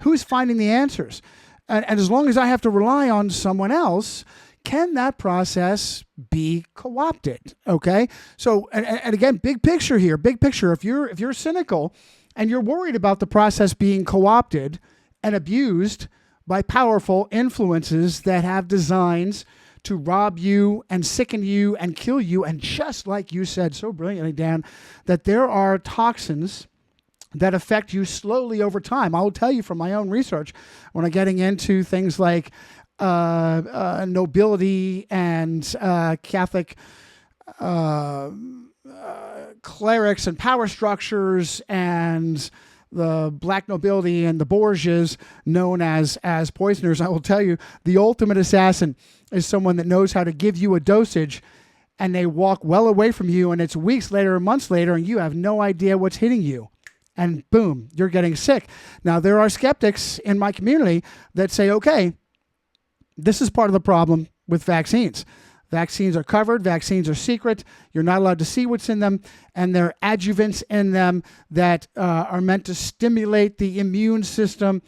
Who's finding the answers? And as long as I have to rely on someone else, can that process be co-opted? Okay. So, and again, big picture here, if you're cynical and you're worried about the process being co-opted and abused by powerful influences that have designs to rob you and sicken you and kill you, and just like you said so brilliantly, Dan, that there are toxins that affect you slowly over time. I will tell you from my own research, when I'm getting into things like nobility and Catholic clerics and power structures, and the black nobility and the Borgias, known as poisoners, I will tell you, the ultimate assassin is someone that knows how to give you a dosage, and they walk well away from you, and it's weeks later or months later, and you have no idea what's hitting you. And boom, you're getting sick. Now, there are skeptics in my community that say, okay, this is part of the problem with vaccines. Vaccines are covered. Vaccines are secret. You're not allowed to see what's in them. And there are adjuvants in them that are meant to stimulate the immune system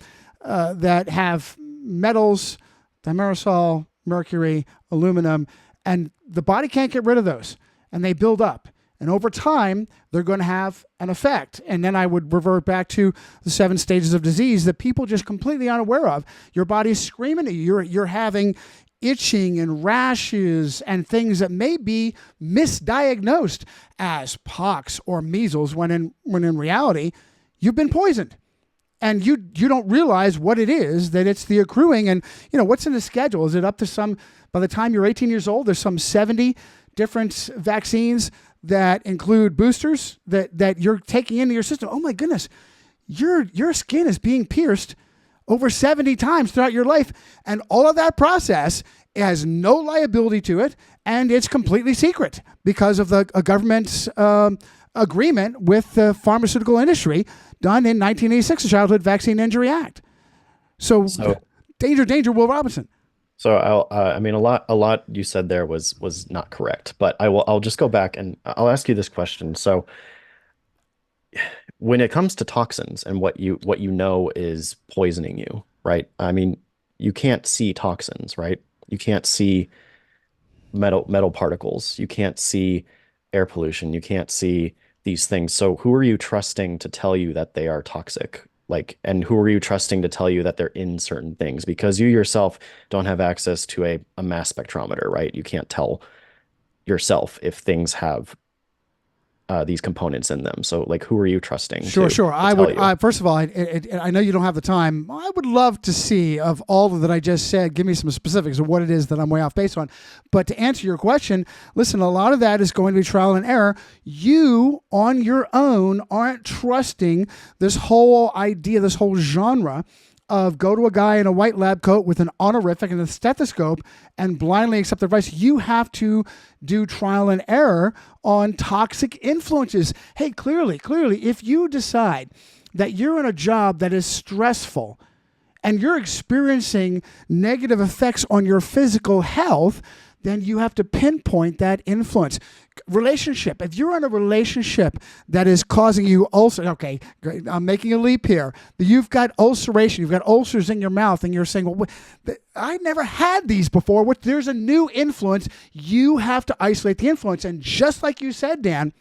that have metals, thimerosal, mercury, aluminum, and the body can't get rid of those. And they build up. And over time, they're going to have an effect. And then I would revert back to the 7 stages of disease that people just completely unaware of. Your body's screaming at you. You're having itching and rashes and things that may be misdiagnosed as pox or measles, when in reality, you've been poisoned. And you don't realize what it is, that it's the accruing. And, what's in the schedule? Is it up to by the time you're 18 years old, there's some 70 different vaccines that include boosters that you're taking into your system. Oh my goodness, your skin is being pierced over 70 times throughout your life. And all of that process has no liability to it. And it's completely secret because of a government agreement with the pharmaceutical industry done in 1986, the Childhood Vaccine Injury Act. So danger, Will Robinson. So a lot you said there was not correct, but I'll just go back and I'll ask you this question. So when it comes to toxins and what you know is poisoning you, right? I mean, you can't see toxins, right? You can't see metal particles. You can't see air pollution. You can't see these things. So who are you trusting to tell you that they are toxic? And who are you trusting to tell you that they're in certain things? Because you yourself don't have access to a mass spectrometer, right? You can't tell yourself if things have these components in them. So who are you trusting? Sure. I would. First of all, I know you don't have the time. I would love to see, of all that I just said, give me some specifics of what it is that I'm way off base on. But to answer your question, listen, a lot of that is going to be trial and error. You on your own aren't trusting this whole idea, this whole genre of go to a guy in a white lab coat with an honorific and a stethoscope and blindly accept advice. You have to do trial and error on toxic influences. Hey, clearly, if you decide that you're in a job that is stressful and you're experiencing negative effects on your physical health, then you have to pinpoint that influence. Relationship. If you're in a relationship that is causing you ulcer, okay, I'm making a leap here. You've got ulceration. You've got ulcers in your mouth, and you're saying, well, I never had these before. There's a new influence. You have to isolate the influence. And just like you said, Dan,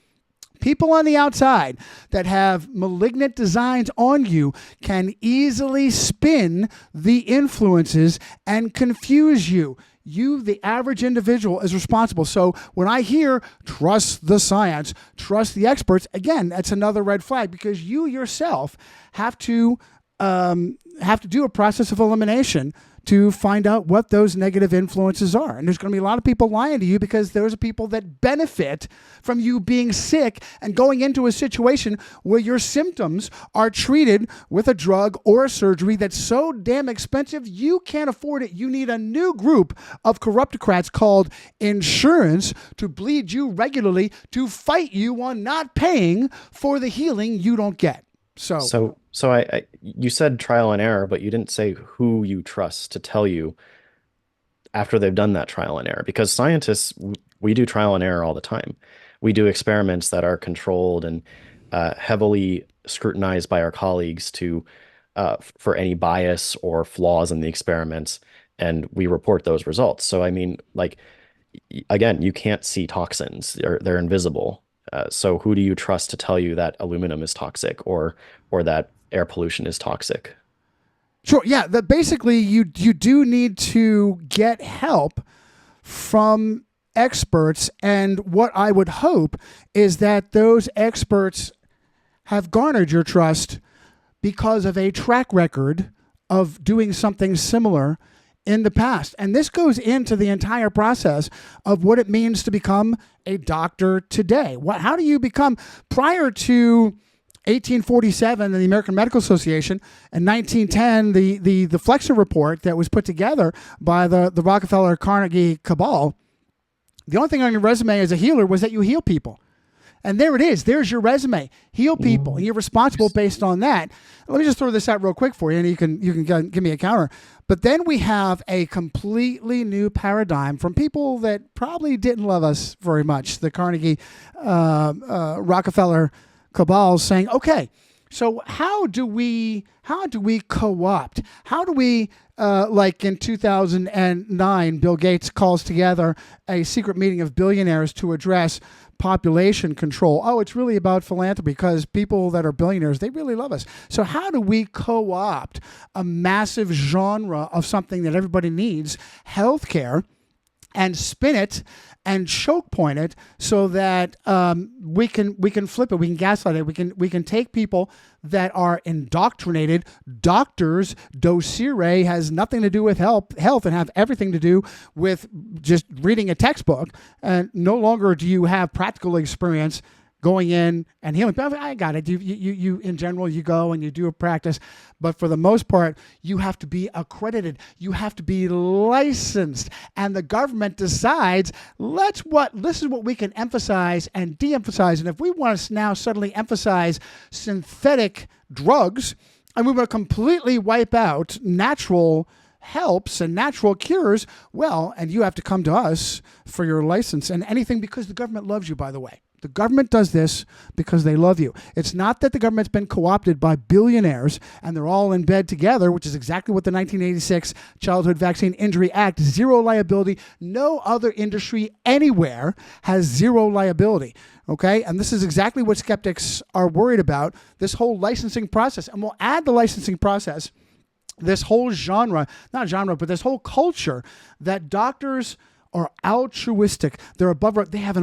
People on the outside that have malignant designs on you can easily spin the influences and confuse you. You, the average individual, is responsible. So when I hear trust the science, trust the experts, again, that's another red flag, because you yourself have to do a process of elimination to find out what those negative influences are. And there's going to be a lot of people lying to you, because those are people that benefit from you being sick and going into a situation where your symptoms are treated with a drug or a surgery that's so damn expensive you can't afford it. You need a new group of corruptocrats called insurance to bleed you regularly to fight you on not paying for the healing you don't get. So you said trial and error, but you didn't say who you trust to tell you after they've done that trial and error. Because scientists, we do trial and error all the time. We do experiments that are controlled and heavily scrutinized by our colleagues for any bias or flaws in the experiments, and we report those results. So I mean, like, again, you can't see toxins; they're invisible. So who do you trust to tell you that aluminum is toxic or that air pollution is toxic? Sure. Yeah. That basically you do need to get help from experts. And what I would hope is that those experts have garnered your trust because of a track record of doing something similar in the past. And this goes into the entire process of what it means to become a doctor today. How do you become, prior to 1847 and the American Medical Association, and 1910, the Flexer report that was put together by the Rockefeller Carnegie cabal, the only thing on your resume as a healer was that you heal people. And there it is. There's your resume. Heal people. And you're responsible based on that. Let me just throw this out real quick for you, and you can give me a counter. But then we have a completely new paradigm from people that probably didn't love us very much. The Carnegie Rockefeller cabal saying, okay, so how do we co-opt? How do we, like in 2009, Bill Gates calls together a secret meeting of billionaires to address population control. Oh, it's really about philanthropy, because people that are billionaires, they really love us. So how do we co-opt a massive genre of something that everybody needs, healthcare, and spin it and choke point it so that we can flip it, we can gaslight it, we can take people that are indoctrinated. Doctors' dossier has nothing to do with health and have everything to do with just reading a textbook. And no longer do you have practical experience going in and healing. I got it. You in general, you go and you do a practice, but for the most part, you have to be accredited. You have to be licensed, and the government decides this is what we can emphasize and de-emphasize. And if we want to now suddenly emphasize synthetic drugs, and we want to completely wipe out natural helps and natural cures, well, and you have to come to us for your license and anything, because the government loves you, by the way. The government does this because they love you. It's not that the government's been co-opted by billionaires and they're all in bed together, which is exactly what the 1986 Childhood Vaccine Injury Act, zero liability. No other industry anywhere has zero liability. Okay? And this is exactly what skeptics are worried about, this whole licensing process. And we'll add the licensing process, this whole genre, not genre, but this whole culture that doctors are altruistic. They're above. They have an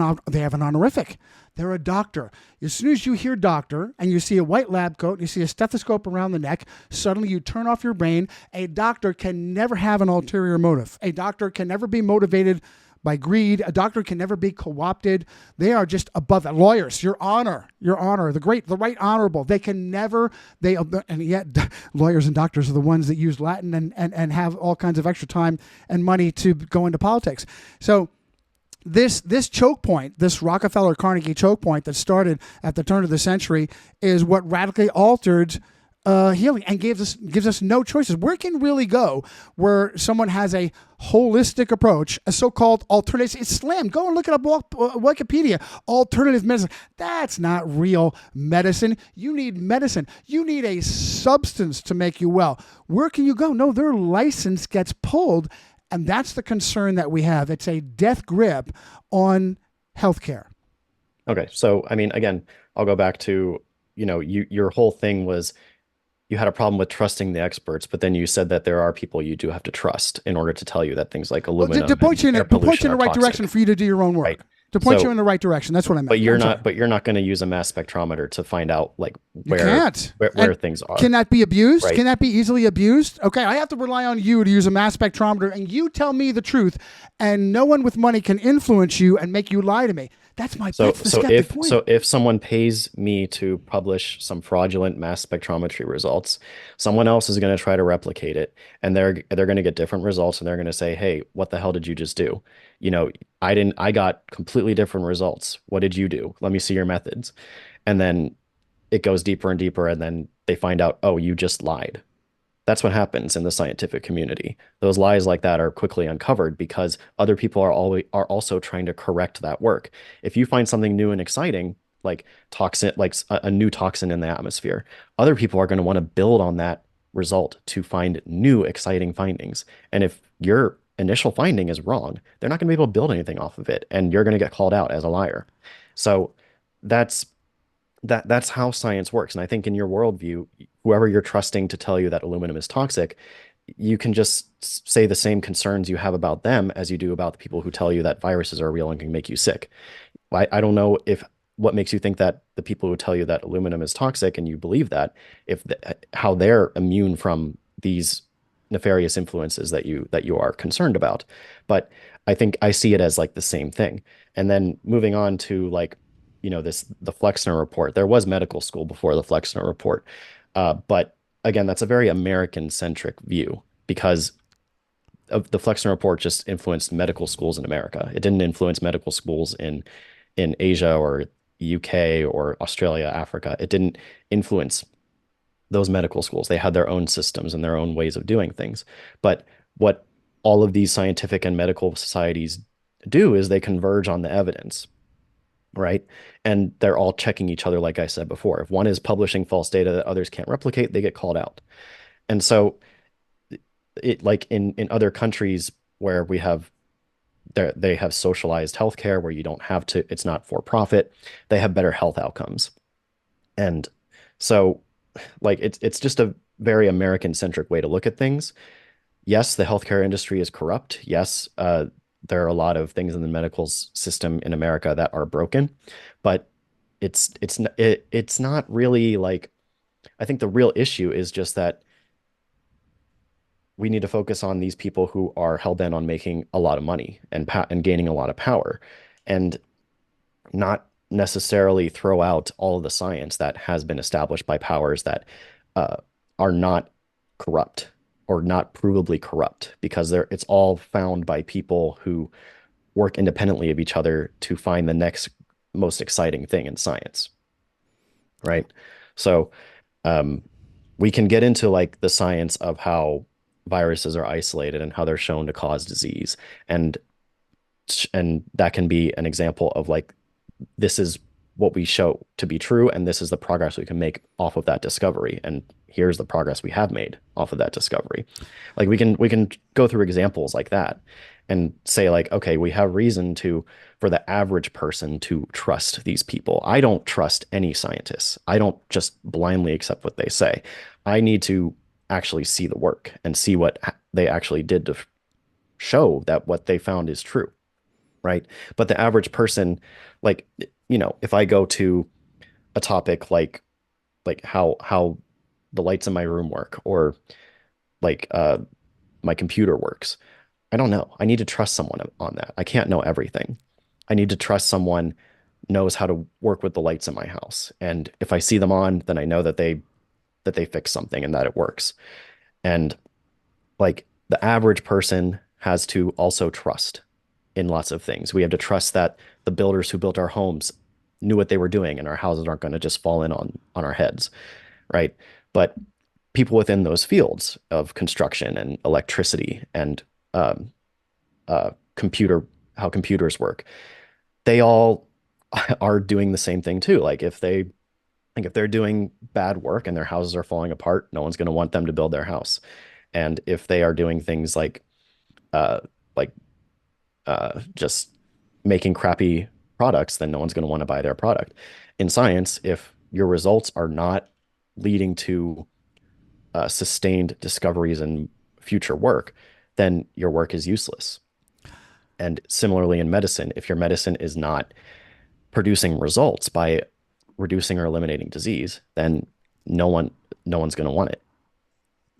honorific. They're a doctor. As soon as you hear doctor and you see a white lab coat, you see a stethoscope around the neck, suddenly you turn off your brain. A doctor can never have an ulterior motive. A doctor can never be motivated by greed. A doctor can never be co-opted. They are just above that. Lawyers, your honor, the right honorable. They can never, and yet lawyers and doctors are the ones that use Latin and have all kinds of extra time and money to go into politics. So this choke point, this Rockefeller Carnegie choke point that started at the turn of the century, is what radically altered healing and gives us no choices. Where can really go where someone has a holistic approach, a so-called alternative? It's slammed. Go and look it up Wikipedia. Alternative medicine. That's not real medicine. You need medicine. You need a substance to make you well. Where can you go? No, their license gets pulled, and that's the concern that we have. It's a death grip on healthcare. Okay. So, I mean, again, I'll go back to, your whole thing was you had a problem with trusting the experts, but then you said that there are people you do have to trust in order to tell you that things like Well, to aluminum point and you in air to point you pollution in the are right direction toxic, for you to do your own right? work. To point you So, in the right direction. That's what I but meant. you're I'm sorry. not, but you're not going to use a mass spectrometer to find out like You can't. where And things can are, that be abused? right? Can that be easily abused? Okay, I have to rely on you to use a mass spectrometer and you tell me the truth, and no one with money can influence you and make you lie to me. So, That's the so skeptic if point. so if someone pays me to publish some fraudulent mass spectrometry results, someone else is going to try to replicate it, and they're going to get different results, and they're going to say, "Hey, what the hell did you just do? You know, I got completely different results. What did you do? Let me see your methods." And then it goes deeper and deeper, and then they find out, "Oh, you just lied." That's what happens in the scientific community. Those lies like that are quickly uncovered because other people are also trying to correct that work. If you find something new and exciting, like toxin, like a new toxin in the atmosphere, other people are going to want to build on that result to find new exciting findings. And if your initial finding is wrong, they're not going to be able to build anything off of it, and you're going to get called out as a liar. So that's that's how science works. And I think in your worldview, whoever you're trusting to tell you that aluminum is toxic, you can just say the same concerns you have about them as you do about the people who tell you that viruses are real and can make you sick. I don't know if what makes you think that the people who tell you that aluminum is toxic and you believe that, how they're immune from these nefarious influences that you are concerned about. But I think I see it as like the same thing. And then moving on to like, the Flexner report. There was medical school before the Flexner report. But again, that's a very American centric view because of the Flexner report just influenced medical schools in America. It didn't influence medical schools in Asia or UK or Australia, Africa. It didn't influence those medical schools. They had their own systems and their own ways of doing things. But what all of these scientific and medical societies do is they converge on the evidence, right? And they're all checking each other, like I said before. If one is publishing false data that others can't replicate, they get called out. And so it like in other countries where they have socialized healthcare where you don't have to, it's not for profit, they have better health outcomes. And so like it's just a very American centric way to look at things. Yes, the healthcare industry is corrupt. Yes, there are a lot of things in the medical system in America that are broken, but it's not really like I think the real issue is just that we need to focus on these people who are hell bent on making a lot of money and gaining a lot of power, and not necessarily throw out all of the science that has been established by powers that uh, are not corrupt or not provably corrupt because it's all found by people who work independently of each other to find the next most exciting thing in science, right? So um, we can get into like the science of how viruses are isolated and how they're shown to cause disease, and that can be an example of like this is what we show to be true, and this is the progress we can make off of that discovery. And here's the progress we have made off of that discovery. Like we can go through examples like that and say like, okay, we have reason to for the average person to trust these people. I don't trust any scientists. I don't just blindly accept what they say. I need to actually see the work and see what they actually did to show that what they found is true, right? But the average person, like, if I go to a topic like how the lights in my room work or like my computer works, I don't know. I need to trust someone on that. I can't know everything. I need to trust someone knows how to work with the lights in my house. And if I see them on, then I know that they fix something and that it works. And like the average person has to also trust in lots of things. We have to trust that the builders who built our homes knew what they were doing and our houses aren't going to just fall in on our heads, right? But people within those fields of construction and electricity and um, computer how computers work, they all are doing the same thing too. If they're doing bad work and their houses are falling apart, no one's going to want them to build their house. And if they are doing things uh like just making crappy products, then no one's going to want to buy their product. In science, if your results are not leading to sustained discoveries and future work, then your work is useless. And similarly in medicine, if your medicine is not producing results by reducing or eliminating disease, then no one no one's going to want it.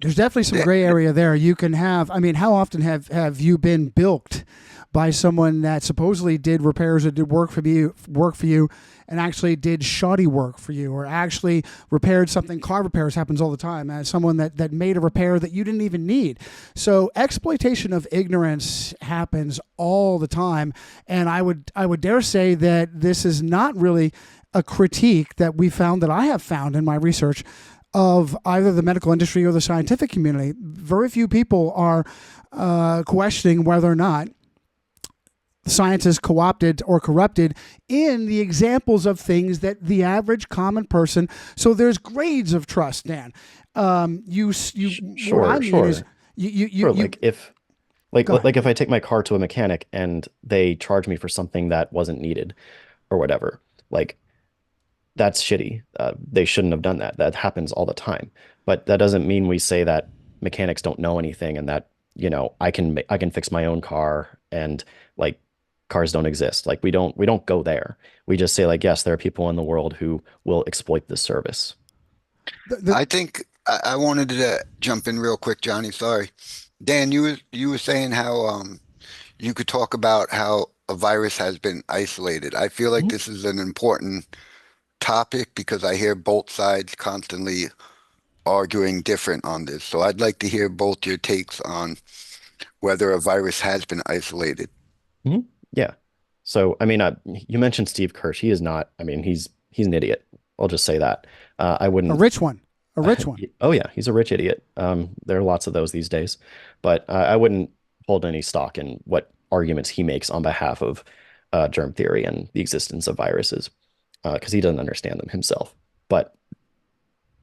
There's definitely some gray area there. You can have, I mean, how often have you been bilked by someone that supposedly did repairs or did work for you, and actually did shoddy work for you, or actually repaired something? Car repairs happens all the time. As someone that made a repair that you didn't even need. So exploitation of ignorance happens all the time, and I would dare say that this is not really a critique that we found, that I have found in my research, of either the medical industry or the scientific community. Very few people are questioning whether or not science is co-opted or corrupted in the examples of things that the average common person. So there's grades of trust, Dan. Sure, what I mean sure. is Sure, you like go ahead. like if I take my car to a mechanic and they charge me for something that wasn't needed or whatever, like that's shitty. They shouldn't have done that. That happens all the time. But that doesn't mean we say that mechanics don't know anything and that, I can fix my own car and like cars don't exist. Like we don't go there. We just say like, yes, there are people in the world who will exploit this service. The, I think I wanted to jump in real quick, Johnny. Sorry. Dan, you were saying how you could talk about how a virus has been isolated. I feel like Mhm. this is an important topic because I hear both sides constantly arguing different on this. So I'd like to hear both your takes on whether a virus has been isolated. Mhm. Yeah. So, I mean, you mentioned Steve Kirsch. He is not, I mean, he's an idiot. I'll just say that. I a wouldn't. rich one, a rich one. Oh yeah, he's a rich idiot. There are lots of those these days, but I wouldn't hold any stock in what arguments he makes on behalf of germ theory and the existence of viruses, because he doesn't understand them himself. But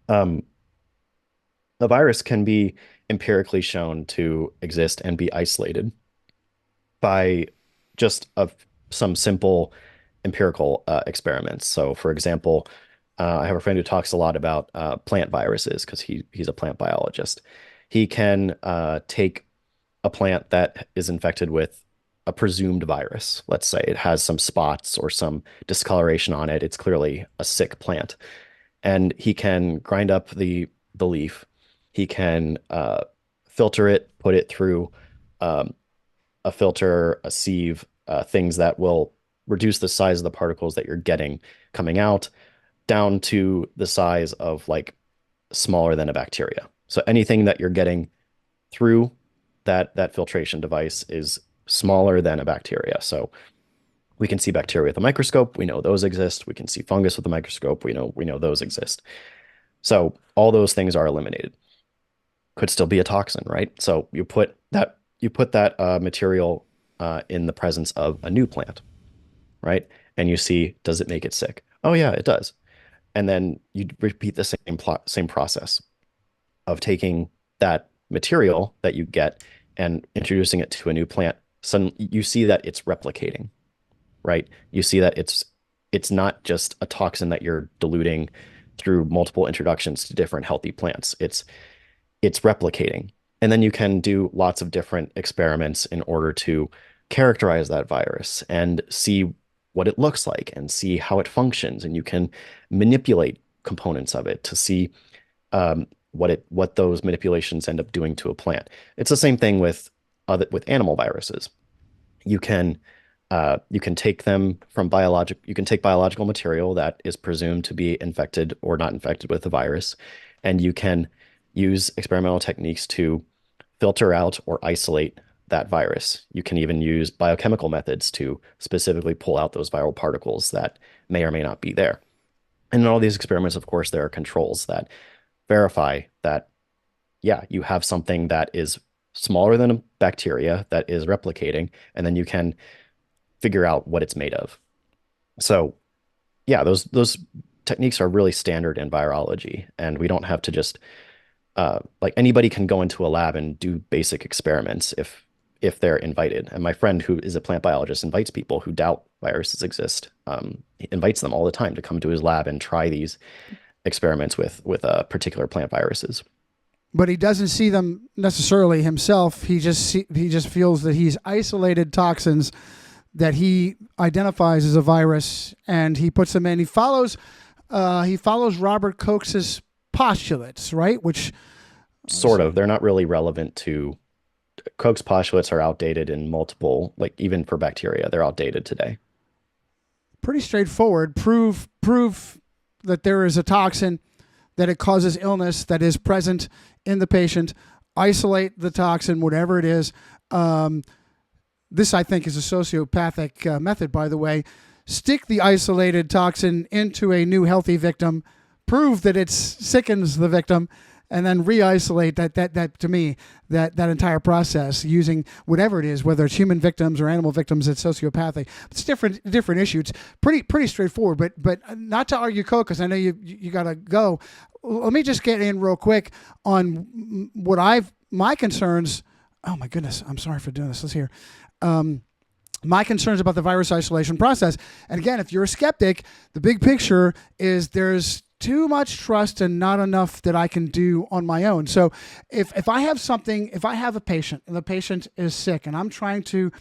um, a virus can be empirically shown to exist and be isolated by just some simple empirical experiments. So, for example, I have a friend who talks a lot about plant viruses because he's a plant biologist. He can take a plant that is infected with a presumed virus. Let's say it has some spots or some discoloration on it. It's clearly a sick plant, and he can grind up the leaf. He can filter it, put it through um, a filter, a sieve, things that will reduce the size of the particles that you're getting coming out down to the size of like smaller than a bacteria. So anything that you're getting through that filtration device is smaller than a bacteria. So we can see bacteria with a microscope. We know those exist. We can see fungus with a microscope. We know those exist. So all those things are eliminated. Could still be a toxin, right? So you put that material in the presence of a new plant, right? And you see, does it make it sick? Oh yeah, it does. And then you repeat the same process of taking that material that you get and introducing it to a new plant. Suddenly you see that it's replicating, right? You see that it's not just a toxin that you're diluting through multiple introductions to different healthy plants. It's replicating. And then you can do lots of different experiments in order to characterize that virus and see what it looks like and see how it functions. And you can manipulate components of it to see what those manipulations end up doing to a plant. It's the same thing with animal viruses. You can you can take biological material that is presumed to be infected or not infected with the virus, and you can use experimental techniques to filter out or isolate that virus. You can even use biochemical methods to specifically pull out those viral particles that may or may not be there. And in all these experiments, of course, there are controls that verify that, yeah, you have something that is smaller than a bacteria that is replicating, and then you can figure out what it's made of. So yeah, those techniques are really standard in virology, and we don't have to just like anybody can go into a lab and do basic experiments if they're invited. And my friend, who is a plant biologist, invites people who doubt viruses exist. He invites them all the time to come to his lab and try these experiments with particular plant viruses. But he doesn't see them necessarily himself. He just feels that he's isolated toxins that he identifies as a virus, and he puts them in. He follows Robert Koch's postulates, right? Which sort of, they're not really relevant to Koch's postulates are outdated in multiple, like even for bacteria, they're outdated today. Pretty straightforward. Prove that there is a toxin, that it causes illness that is present in the patient. Isolate the toxin, whatever it is. This, I think, is a sociopathic method, by the way. Stick the isolated toxin into a new healthy victim, prove that it sickens the victim, and then re-isolate that to me, that entire process using whatever it is, whether it's human victims or animal victims, it's sociopathic. It's different issue. It's pretty straightforward, but not to argue Koch, because I know you got to go. Let me just get in real quick on my concerns. Oh my goodness, I'm sorry for doing this. Let's hear. My concerns about the virus isolation process. And again, if you're a skeptic, the big picture is there's too much trust and not enough that I can do on my own. So if I have a patient and the patient is sick and I'm trying to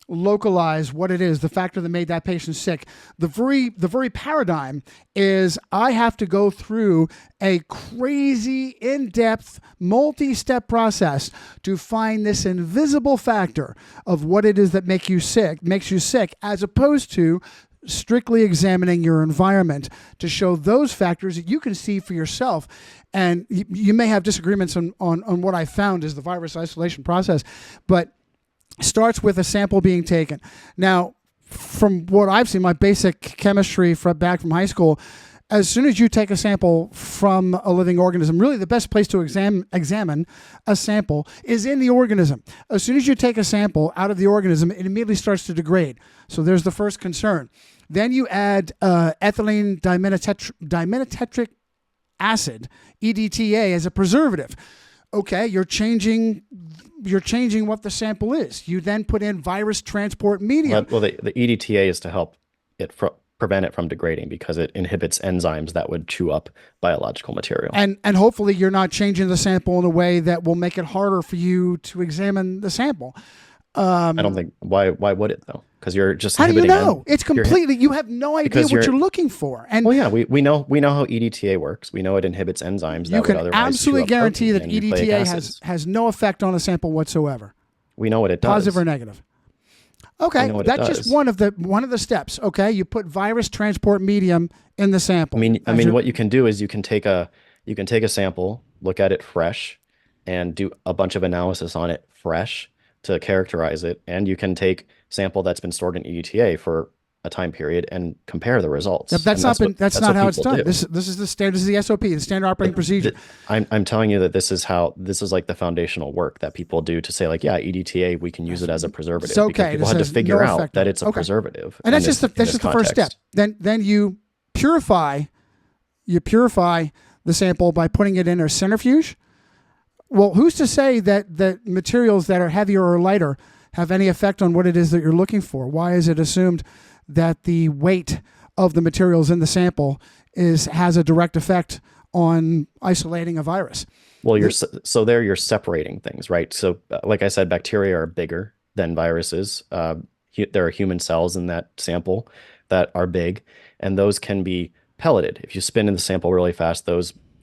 localize what it is, the factor that made that patient sick, the very paradigm is I have to go through a crazy, in-depth, multi-step process to find this invisible factor of what it is that makes you sick, as opposed to strictly examining your environment to show those factors that you can see for yourself. And you may have disagreements on what I found is the virus isolation process, but starts with a sample being taken. Now, from what I've seen, my basic chemistry back from high school, as soon as you take a sample from a living organism, really the best place to examine a sample is in the organism. As soon as you take a sample out of the organism, it immediately starts to degrade. So there's the first concern. Then you add ethylene dimetetric acid, EDTA, as a preservative. Okay, you're changing what the sample is. You then put in virus transport medium. Well, the EDTA is to help prevent it from degrading because it inhibits enzymes that would chew up biological material. And hopefully you're not changing the sample in a way that will make it harder for you to examine the sample. I don't think, why would it though? Because you're just how do you inhibiting know? It's completely, you have no idea what you're looking for. And well, yeah, we know how EDTA works. We know it inhibits enzymes that would otherwise chew up protein. You can absolutely guarantee that and nucleic EDTA acids. has no effect on a sample whatsoever. We know what it does. Positive or negative. Okay, that's just one of the steps. Okay, you put virus transport medium in the sample. I mean, what you can do is you can take a sample, look at it fresh, and do a bunch of analysis on it fresh to characterize it, and you can take sample that's been stored in EDTA for a time period and compare the results. That's not how it's done. This is the standard. This is the SOP, the standard operating procedure. I'm telling you that this is like the foundational work that people do to say, like, yeah, EDTA, we can use it as a preservative. It's okay. People had to figure out that it's a preservative. And that's just the first step. Then you purify the sample by putting it in a centrifuge. Well, who's to say that materials that are heavier or lighter have any effect on what it is that you're looking for? Why is it assumed that the weight of the materials in the sample has a direct effect on isolating a virus? Well, you're separating things, right? So, like I said, bacteria are bigger than viruses. There are human cells in that sample that are big, and those can be pelleted. If you spin in the sample really fast,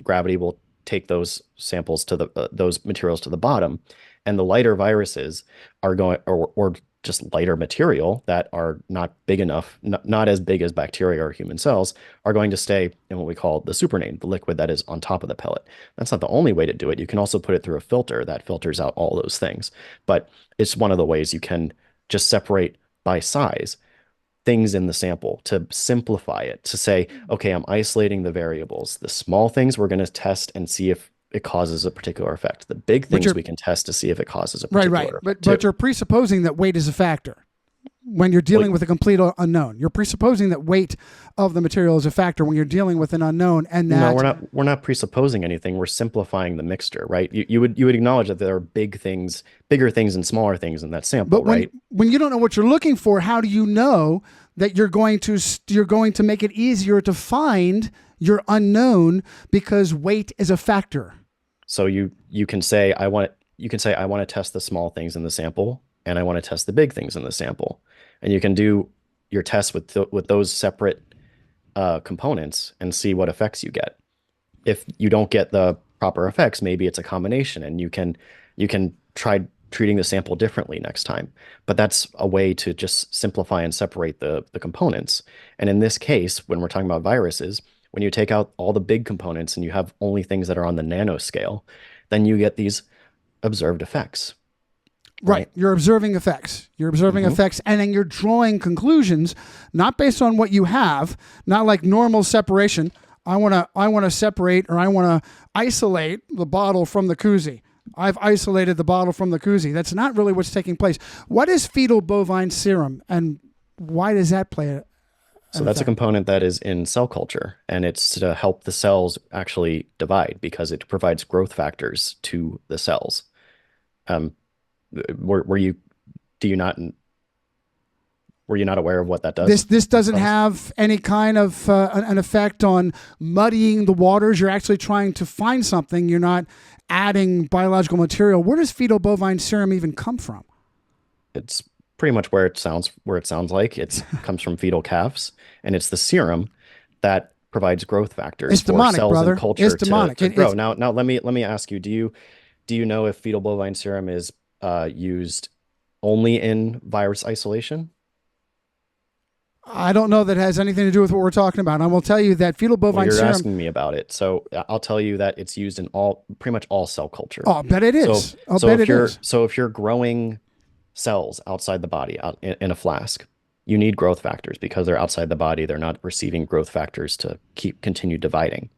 gravity will take those samples to those materials to the bottom, and the lighter viruses are going, or just lighter material that are not big enough, not as big as bacteria or human cells, are going to stay in what we call the supername, the liquid that is on top of the pellet. That's not the only way to do it. You can also put it through a filter that filters out all those things, but it's one of the ways you can just separate by size things in the sample to simplify it, to say, okay, I'm isolating the variables. The small things we're going to test and see if it causes a particular effect. The big things we can test to see if it causes a particular effect. But you're presupposing that weight is a factor. when you're dealing Well, with a complete unknown. You're presupposing that weight of the material is a factor when you're dealing with an unknown, and no, that. we're not presupposing anything. We're simplifying the mixture, right? You would acknowledge that there are bigger things and smaller things in that sample, But right? when you don't know what you're looking for, how do you know that you're going to make it easier to find your unknown because weight is a factor? So you can say I want to test the small things in the sample and I want to test the big things in the sample. And you can do your tests with those separate components and see what effects you get. If you don't get the proper effects, maybe it's a combination and you can try treating the sample differently next time. But that's a way to just simplify and separate the components. And in this case, when we're talking about viruses, when you take out all the big components and you have only things that are on the nanoscale, then you get these observed effects, Right. right? You're observing effects. You're observing Hmm. effects, and then you're drawing conclusions, not based on what you have, not like normal separation. I want to separate, or I want to isolate the bottle from the koozie. I've isolated the bottle from the koozie. That's not really what's taking place. What is fetal bovine serum, and why does that play an So that's a effect? component that is in cell culture, and it's to help the cells actually divide because it provides growth factors to the cells. Um, were you do you not were you not aware of what that This does this in doesn't cells? have any kind of an effect on muddying the waters. You're actually trying to find something. You're not adding biological material. Where does fetal bovine serum even come from? It's pretty much where it sounds like it comes from fetal calves, and it's the serum that provides growth factors It's for demonic, cells and brother. It's culture demonic. to grow. It's Now let me ask you, do you know if fetal bovine serum is used only in virus isolation? I don't know that it has anything to do with what we're talking about. I will tell you that fetal Well, bovine you're serum. asking me about it, so I'll tell you that it's used in pretty much all cell culture. Oh, I bet it So is. I'll bet it is. if you're growing cells outside the body out in a flask, you need growth factors because they're outside the body. They're not receiving growth factors to continue dividing,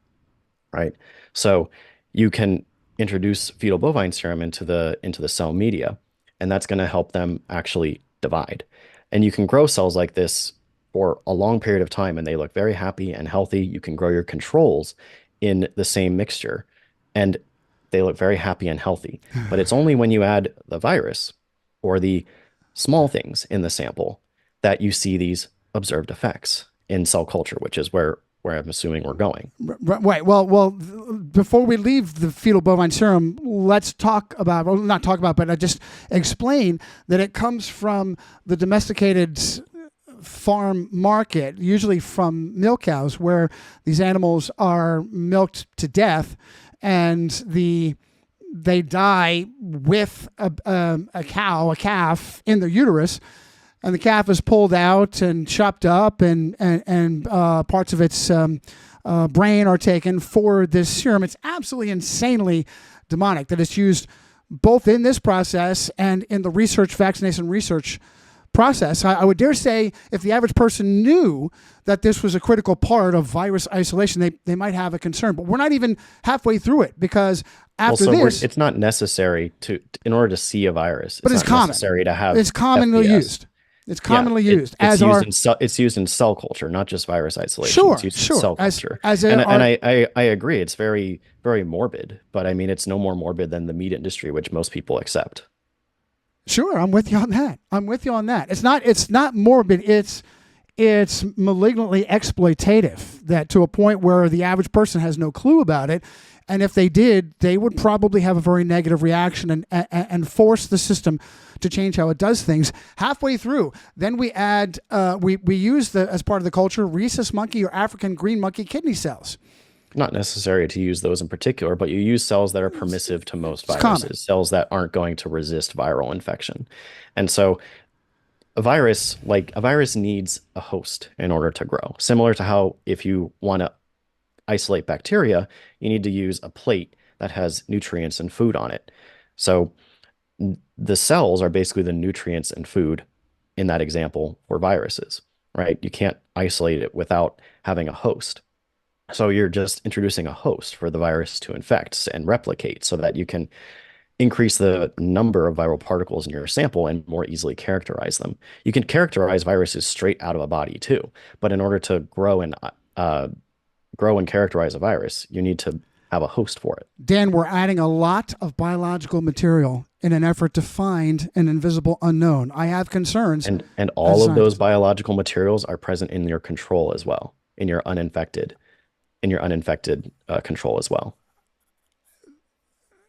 right? So you can introduce fetal bovine serum into the cell media, and that's going to help them actually divide. And you can grow cells like this for a long period of time, and they look very happy and healthy. You can grow your controls in the same mixture, and they look very happy and healthy. But it's only when you add the virus or the small things in the sample that you see these observed effects in cell culture, which is where I'm assuming we're going. Right. Before we leave the fetal bovine serum, let's talk about, well, not talk about, but I just explain that it comes from the domesticated farm market, usually from milk cows, where these animals are milked to death, and they die with a calf in their uterus, and the calf is pulled out and chopped up, and parts of its brain are taken for this serum. It's absolutely insanely demonic that it's used both in this process and in the vaccination research process. I would dare say if the average person knew that this was a critical part of virus isolation, they might have a concern. But we're not even halfway through it, because Well, after so this, it's not necessary in order to see a virus. but it's Not common. necessary to have It's commonly FPS. used. It's Yeah, commonly used as our it's used in cell culture, not just virus isolation. It's sure, used in sure, cell culture. as And a, our I agree, it's very morbid, but I mean it's no more morbid than the meat industry, which most people accept. sure. I'm with you on that. I'm with you on that. It's not morbid. It's malignantly exploitative, that to a point where the average person has no clue about it. And if they did, they would probably have a very negative reaction and force the system to change how it does things. Halfway through, then we add, we use as part of the culture, rhesus monkey or African green monkey kidney cells. Not necessary to use those in particular, but you use cells that are permissive to most It's common. viruses, cells that aren't going to resist viral infection. And so a virus needs a host in order to grow. Similar to how if you want to isolate bacteria, you need to use a plate that has nutrients and food on it. So the cells are basically the nutrients and food in that example for viruses, right? You can't isolate it without having a host. So you're just introducing a host for the virus to infect and replicate so that you can increase the number of viral particles in your sample and more easily characterize them. You can characterize viruses straight out of a body too, but in order to uh, grow and characterize a virus, you need to have a host for it. Dan, we're adding a lot of biological material in an effort to find an invisible unknown. I have concerns. And as a all of those scientist. biological materials are present in your control as well, in your uninfected control as well.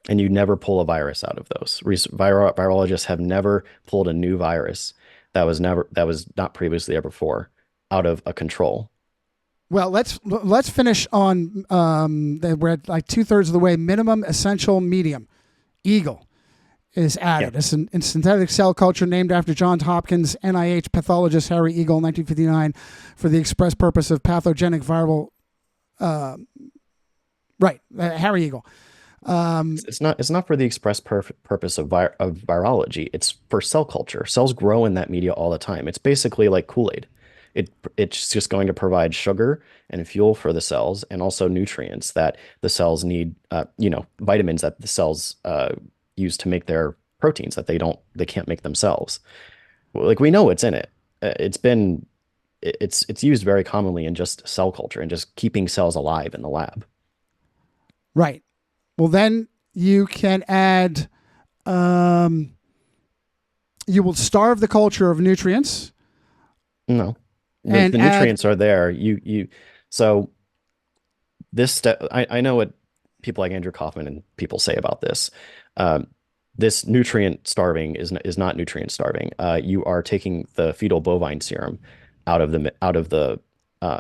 And you never pull a virus out of those. Virologists have never pulled a new virus that was not previously ever before out of a control. Well, let's finish on we're at like 2/3 of the way. Minimum essential medium, Eagle, is added. Yeah. It's a synthetic cell culture named after Johns Hopkins NIH pathologist Harry Eagle in 1959 for the express purpose of pathogenic viral. Harry Eagle. It's not for the express purpose of virology. It's for cell culture. Cells grow in that media all the time. It's basically like Kool-Aid. It's just going to provide sugar and fuel for the cells and also nutrients that the cells need, vitamins that the cells use to make their proteins that they can't make themselves. Like we know what's in it. It's used very commonly in just cell culture and just keeping cells alive in the lab. Right. Well, then you can add. You will starve the culture of nutrients. No. And the nutrients are there. So this step, I know what people like Andrew Kaufman and people say about this. This nutrient starving is not nutrient starving. You are taking the fetal bovine serum out of the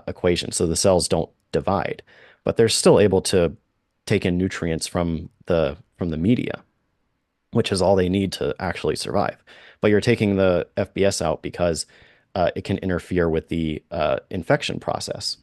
equation, so the cells don't divide, but they're still able to take in nutrients from the media, which is all they need to actually survive. But you're taking the FBS out because it can interfere with the infection process.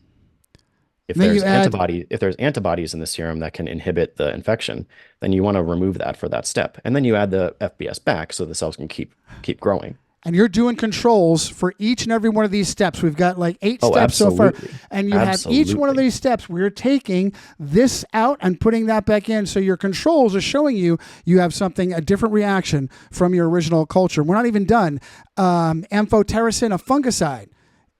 If there's antibodies in the serum that can inhibit the infection, then you want to remove that for that step. And then you add the FBS back so the cells can keep growing. And you're doing controls for each and every one of these steps. We've got like 8 steps so far. And you have each one of these steps. We're taking this out and putting that back in. So your controls are showing you have a different reaction from your original culture. We're not even done. Amphotericin, a fungicide,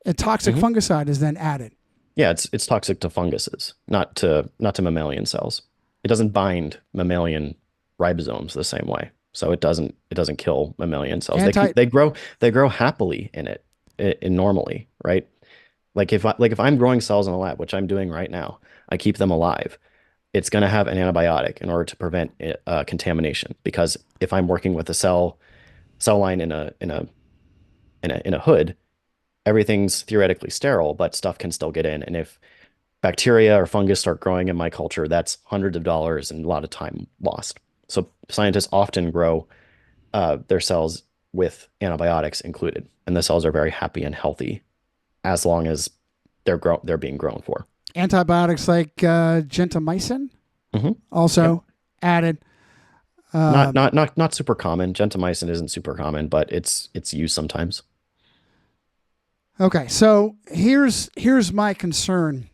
a toxic fungicide is then added. Yeah, it's toxic to funguses, not to mammalian cells. It doesn't bind mammalian ribosomes the same way. So it doesn't kill mammalian cells. They grow happily in it normally, right? Like if I'm growing cells in a lab, which I'm doing right now, I keep them alive. It's going to have an antibiotic in order to prevent contamination. Because if I'm working with a cell line in a hood, everything's theoretically sterile, but stuff can still get in. And if bacteria or fungus start growing in my culture, that's hundreds of dollars and a lot of time lost. So scientists often grow their cells with antibiotics included, and the cells are very happy and healthy as long as they're being grown for. Antibiotics like gentamicin also added. Not super common. Gentamicin isn't super common, but it's used sometimes. Okay, so here's my concern.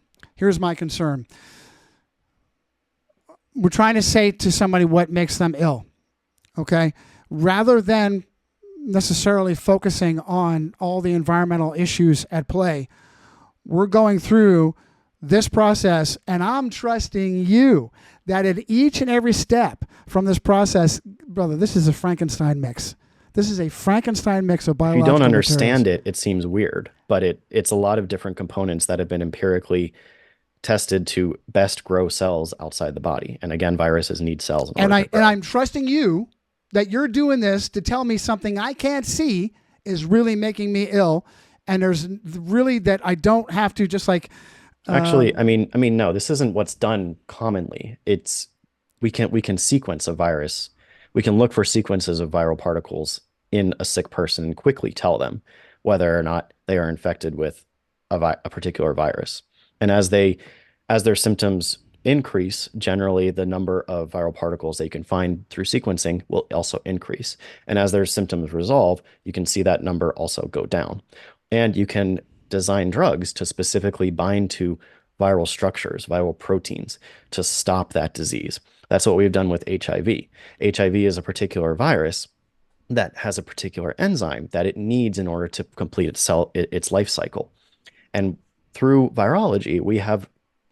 We're trying to say to somebody what makes them ill, okay? Rather than necessarily focusing on all the environmental issues at play, we're going through this process, and I'm trusting you that at each and every step from this process, brother, this is a Frankenstein mix. This is a Frankenstein mix of biological If you don't understand materials. it seems weird, but it's a lot of different components that have been empirically tested to best grow cells outside the body. And again, viruses need cells. And I'm trusting you that you're doing this to tell me something I can't see is really making me ill. And there's really that I don't have to just like. Actually, I mean, no, this isn't what's done commonly. We can sequence a virus. We can look for sequences of viral particles in a sick person and quickly tell them whether or not they are infected with a particular virus. And as their symptoms increase, generally the number of viral particles that you can find through sequencing will also increase. And as their symptoms resolve, you can see that number also go down. And you can design drugs to specifically bind to viral structures, viral proteins, to stop that disease. That's what we've done with HIV. HIV is a particular virus that has a particular enzyme that it needs in order to complete its life cycle. And through virology, we have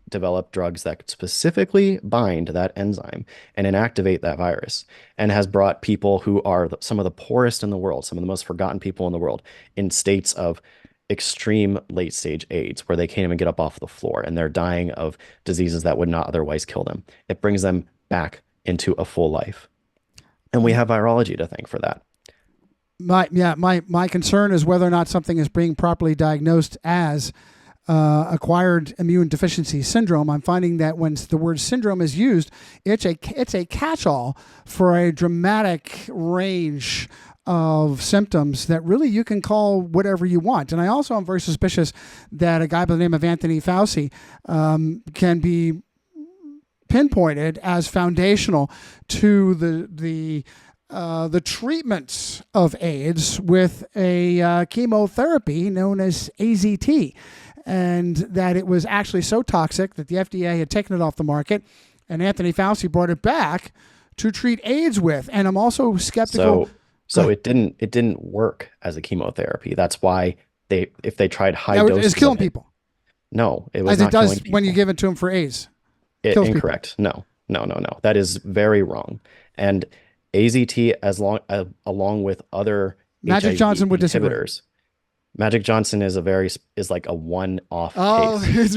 developed drugs that specifically bind that enzyme and inactivate that virus, and has brought people who are some of the poorest in the world, some of the most forgotten people in the world, in states of extreme late stage AIDS where they can't even get up off the floor and they're dying of diseases that would not otherwise kill them. It brings them back into a full life. And we have virology to thank for that. My concern is whether or not something is being properly diagnosed as acquired immune deficiency syndrome. I'm finding that when the word syndrome is used, it's a catch-all for a dramatic range of symptoms that really you can call whatever you want. And I also am very suspicious that a guy by the name of Anthony Fauci can be pinpointed as foundational to the treatment of AIDS with a chemotherapy known as AZT, and that it was actually so toxic that the FDA had taken it off the market, and Anthony Fauci brought it back to treat AIDS with. And I'm also skeptical. So it didn't work as a chemotherapy. That's why if they tried high doses, it's killing people. No, it was as not it does killing people. when you give it to them for AIDS. Incorrect. People. No. That is very wrong. And AZT, along with other Magic HIV Johnson would disagree. inhibitors. Magic Johnson is like a one-off case.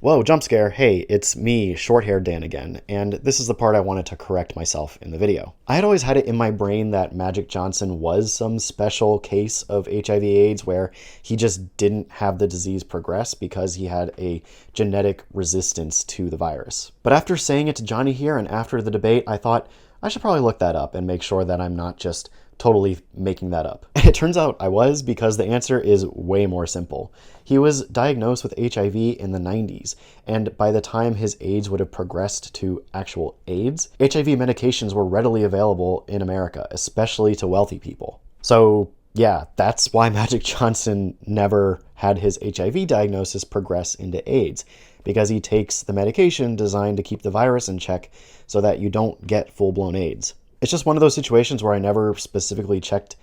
Whoa, jump scare. Hey, it's me, short-haired Dan again, and this is the part I wanted to correct myself in the video. I had always had it in my brain that Magic Johnson was some special case of HIV/AIDS where he just didn't have the disease progress because he had a genetic resistance to the virus. But after saying it to Johnny here and after the debate, I thought I should probably look that up and make sure that I'm not just totally making that up. And it turns out I was, because the answer is way more simple. He was diagnosed with HIV in the 90s, and by the time his AIDS would have progressed to actual AIDS, HIV medications were readily available in America, especially to wealthy people. So yeah, that's why Magic Johnson never had his HIV diagnosis progress into AIDS, because he takes the medication designed to keep the virus in check so that you don't get full-blown AIDS. It's just one of those situations where I never specifically checked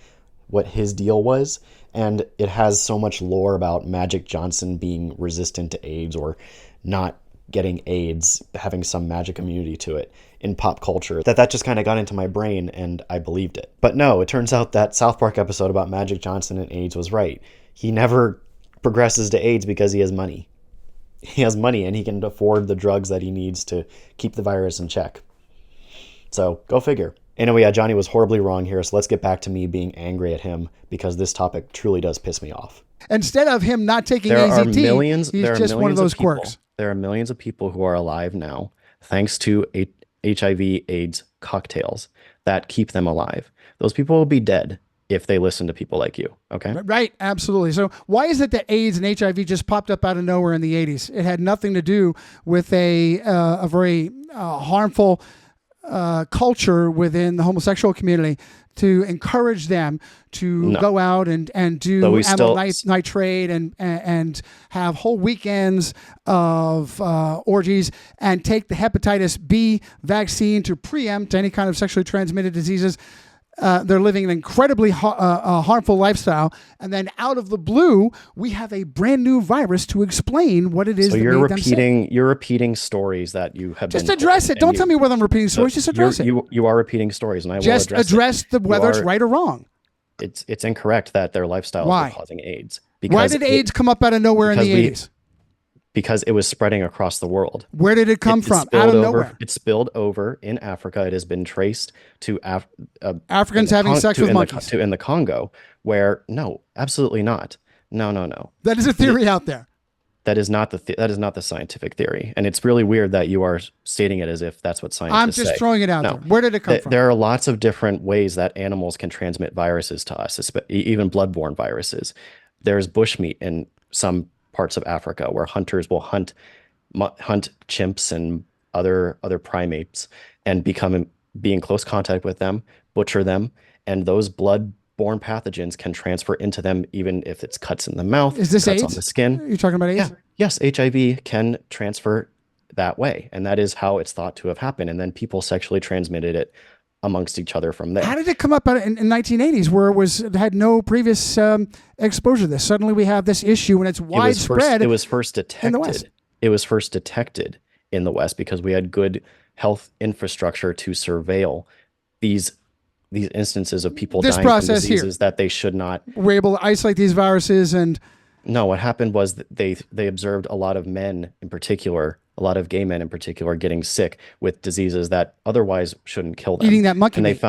what his deal was, and it has so much lore about Magic Johnson being resistant to AIDS or not getting AIDS, having some magic immunity to it in pop culture, that just kind of got into my brain and I believed it. But no, it turns out that South Park episode about Magic Johnson and AIDS was right. He never progresses to AIDS because he has money. He has money and he can afford the drugs that he needs to keep the virus in check. So go figure. Anyway, Johnny was horribly wrong here, so let's get back to me being angry at him because this topic truly does piss me off. Instead of him not taking AZT, he's just one of those quirks. There are millions of people who are alive now thanks to HIV/AIDS cocktails that keep them alive. Those people will be dead if they listen to people like you, okay? Right, absolutely. So why is it that AIDS and HIV just popped up out of nowhere in the 80s? It had nothing to do with a very harmful culture within the homosexual community to encourage them to go out and do amyl nitrate and have whole weekends of orgies and take the hepatitis B vaccine to preempt any kind of sexually transmitted diseases. They're living an incredibly harmful lifestyle, and then out of the blue, we have a brand new virus to explain what it is. So you're repeating stories that you have. Just address it. Don't tell me whether I'm repeating stories. Just address it. You are repeating stories, and I will just address whether it's right or wrong. It's incorrect that their lifestyles are causing AIDS. Why did AIDS come up out of nowhere in the 80s? Because it was spreading across the world. Where did it come from? Out of nowhere. It spilled over in Africa. It has been traced to Africans having sex with monkeys. In the Congo, where no, absolutely not. No. That is a theory out there. That is not the scientific theory, and it's really weird that you are stating it as if that's what scientists say. I'm just throwing it out there. Where did it come from? There are lots of different ways that animals can transmit viruses to us, even bloodborne viruses. There's bushmeat in some parts of Africa where hunters will hunt chimps and other primates and be in close contact with them, butcher them, and those blood-borne pathogens can transfer into them even if it's cuts in the mouth, is this cuts AIDS? on the skin. Are you talking about AIDS? Yeah. Yes, HIV can transfer that way. And that is how it's thought to have happened. And then people sexually transmitted it amongst each other from there. How did it come up in 1980s where it had no previous exposure to this? Suddenly we have this issue and it's widespread. It was first in the West. detected. It was first detected in the West because we had good health infrastructure to surveil these instances of people This dying from process here. diseases that they should not. We're able to isolate these viruses and No, what happened was that they observed a lot of men in particular, a lot of gay men in particular, getting sick with diseases that otherwise shouldn't kill them. eating that monkey And meat.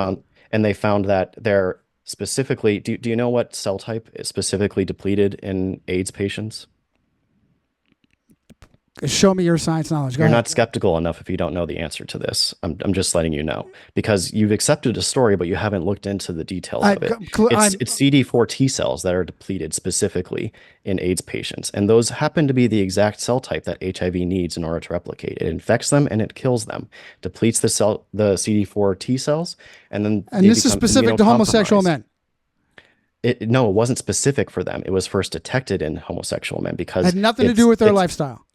they found that they're specifically. Do you know what cell type is specifically depleted in AIDS patients? Show me your science knowledge. Go You're ahead. not skeptical enough if you don't know the answer to this. I'm just letting you know because you've accepted a story, but you haven't looked into the details of it. It's CD4 T cells that are depleted specifically in AIDS patients, and those happen to be the exact cell type that HIV needs in order to replicate. It infects them and it kills them, depletes the CD4 T cells, and then And this is specific to homosexual men. No, it wasn't specific for them. It was first detected in homosexual men because Had nothing to do with their lifestyle.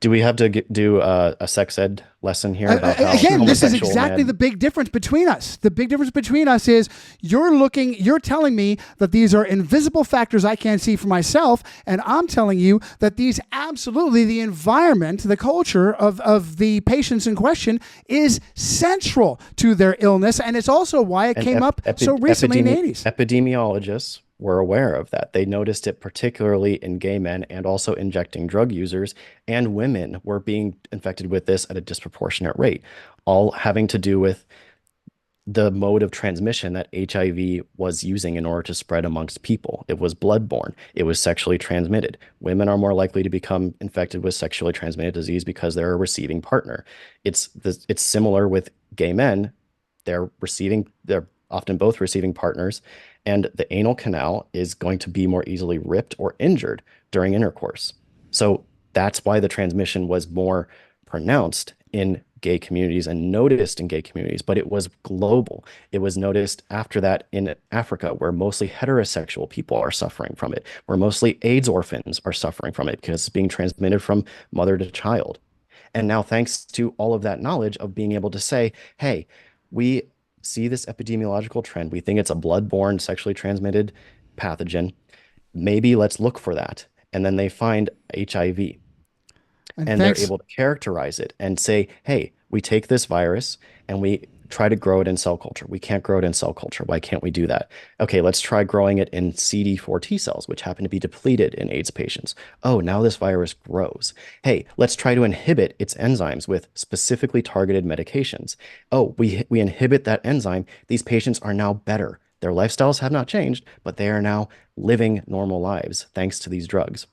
Do we have to do a sex ed lesson here about how Again, this is homosexual exactly men- the big difference between us. The big difference between us is you're telling me that these are invisible factors I can't see for myself, and I'm telling you that these absolutely, the environment, the culture of the patients in question is central to their illness, and it's also why it came up so recently in the 80s. Epidemiologists were aware of that. They noticed it particularly in gay men and also injecting drug users, and women were being infected with this at a disproportionate rate, all having to do with the mode of transmission that HIV was using in order to spread amongst people. It was bloodborne. It was sexually transmitted. Women are more likely to become infected with sexually transmitted disease because they're a receiving partner. It's similar with gay men. They're often both receiving partners, and the anal canal is going to be more easily ripped or injured during intercourse. So that's why the transmission was more pronounced in gay communities and noticed in gay communities, but it was global. It was noticed after that in Africa, where mostly heterosexual people are suffering from it, where mostly AIDS orphans are suffering from it because it's being transmitted from mother to child. And now, thanks to all of that knowledge of being able to say, hey, we see this epidemiological trend. We think it's a bloodborne, sexually transmitted pathogen. Maybe let's look for that. And then they find HIV. And they're able to characterize it and say, hey, we take this virus and we try to grow it in cell culture. We can't grow it in cell culture. Why can't we do that? Okay, let's try growing it in CD4 T cells, which happen to be depleted in AIDS patients. Oh, now this virus grows. Hey, let's try to inhibit its enzymes with specifically targeted medications. Oh, we inhibit that enzyme. These patients are now better. Their lifestyles have not changed, but they are now living normal lives thanks to these drugs.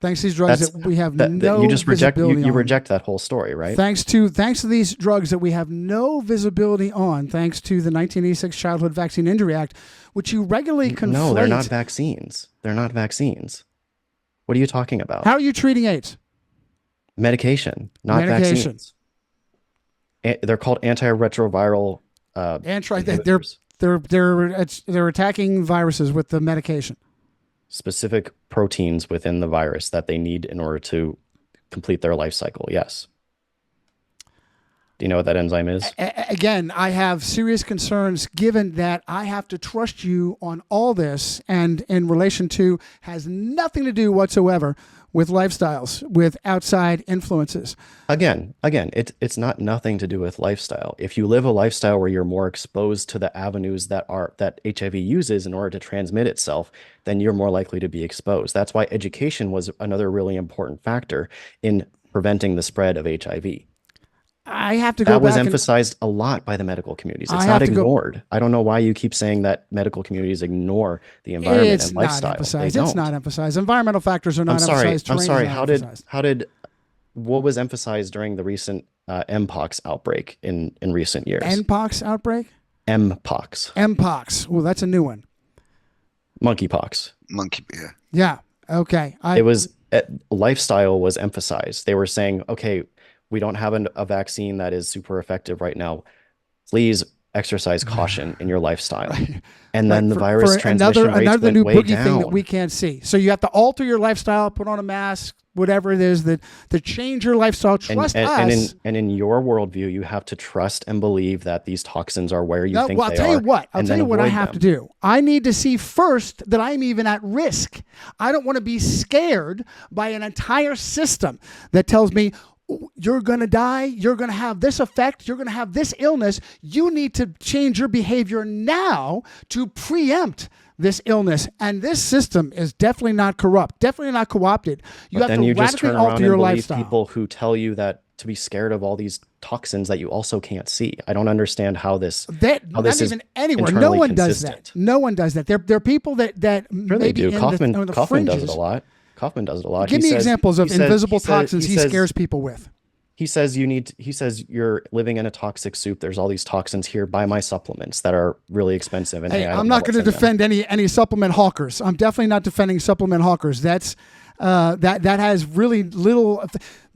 Thanks to these drugs that we have no you just reject visibility you on. reject that whole story, right? Thanks to these drugs that we have no visibility on, thanks to the 1986 Childhood Vaccine Injury Act, which you regularly conflate. No, they're not vaccines. They're not vaccines. What are you talking about? How are you treating AIDS? Medication, not vaccines. They're called antiretroviral inhibitors. They're attacking viruses with the medication. Specific proteins within the virus that they need in order to complete their life cycle. Yes. Do you know what that enzyme is? Again, I have serious concerns given that I have to trust you on all this, and in relation to has nothing to do whatsoever with lifestyles, with outside influences. Again, it's not nothing to do with lifestyle. If you live a lifestyle where you're more exposed to the avenues that HIV uses in order to transmit itself, then you're more likely to be exposed. That's why education was another really important factor in preventing the spread of HIV. I have to go back. That was emphasized a lot by the medical communities. It's not ignored. I don't know why you keep saying that medical communities ignore the environment and lifestyle. It's not emphasized. Environmental factors are not emphasized. I'm sorry. What was emphasized during the recent Mpox outbreak in recent years? Mpox outbreak? Mpox. Well, that's a new one. Monkeypox. Yeah. Yeah. Okay. Lifestyle was emphasized. They were saying, okay, we don't have a vaccine that is super effective right now. Please exercise caution in your lifestyle. Right. And Right. then the For virus transmission rates another went new way boogie thing that down. we can't see. So you have to alter your lifestyle, put on a mask, whatever it is that to change your lifestyle. Trust us. And in your worldview, you have to trust and believe that these toxins are where you No, think well, I'll they tell are. you what. I'll and tell then you what I avoid have to them. do. I need to see first that I'm even at risk. I don't want to be scared by an entire system that tells me, "Oh, you're going to die. You're going to have this effect. You're going to have this illness. You need to change your behavior now to preempt this illness." And this system is definitely not corrupt, definitely not co-opted. You But have then to you just radically turn around alter and your believe lifestyle. people who tell you that to be scared of all these toxins that you also can't see. I don't understand how this That how not this is even anywhere. No internally one does consistent. that. No one does that. There are people that Sure, they maybe do. in Kaufman on the Kaufman does fringes. it a lot. Kaufman does it a lot. Give He me says- examples of he says- invisible he says- toxins he says- scares people with. He says he says you're living in a toxic soup. There's all these toxins here. Buy my supplements that are really expensive. And Hey, I don't I'm know not going to what's in them. defend any supplement hawkers. I'm definitely not defending supplement hawkers. That's that has really little.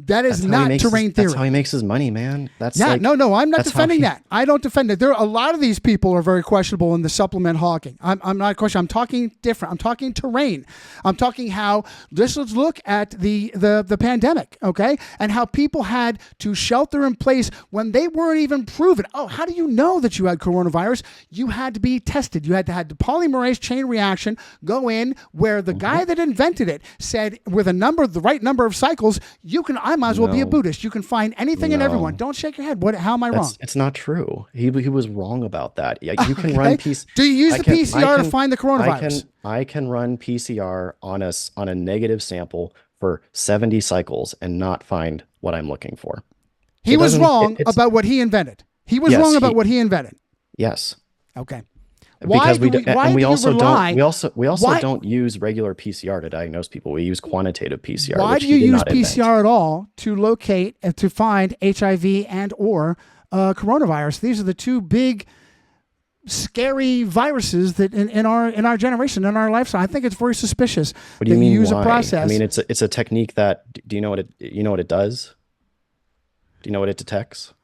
That is That's how he not makes terrain his, theory. That's how he makes his money, man. That's Yeah, like, no, I'm not that's how defending he- that. I don't defend it. There are a lot of these people are very questionable in the supplement hawking. I'm not questioning. I'm talking different. I'm talking terrain. I'm talking how let's look at the pandemic, okay, and how people had to shelter in place when they weren't even proven. Oh, how do you know that you had coronavirus? You had to be tested. You had to have the polymerase chain reaction go in where the guy that invented it said with the right number of cycles, I might as well be a No. Buddhist. You can find anything and No. everyone. Don't shake your head. How am I wrong? It's not true. He was wrong about that. Yeah, you can Okay. run PC. Do you use I the can- PCR I to can- find the coronavirus? I can run PCR on a negative sample for 70 cycles and not find what I'm looking for. He It was doesn't- wrong it's- about what he invented. He was Yes, wrong about he- what he invented. Yes. Okay. Because we also rely? Why- don't use regular PCR to diagnose people. We use quantitative PCR. Why which do he you did use not invent. PCR at all to locate and to find HIV and or coronavirus? These are the two big, scary viruses that in our generation, in our lifestyle. I think it's very suspicious What do you that mean? you use why? a process. I mean, it's a technique that. Do you know what it does? Do you know what it detects?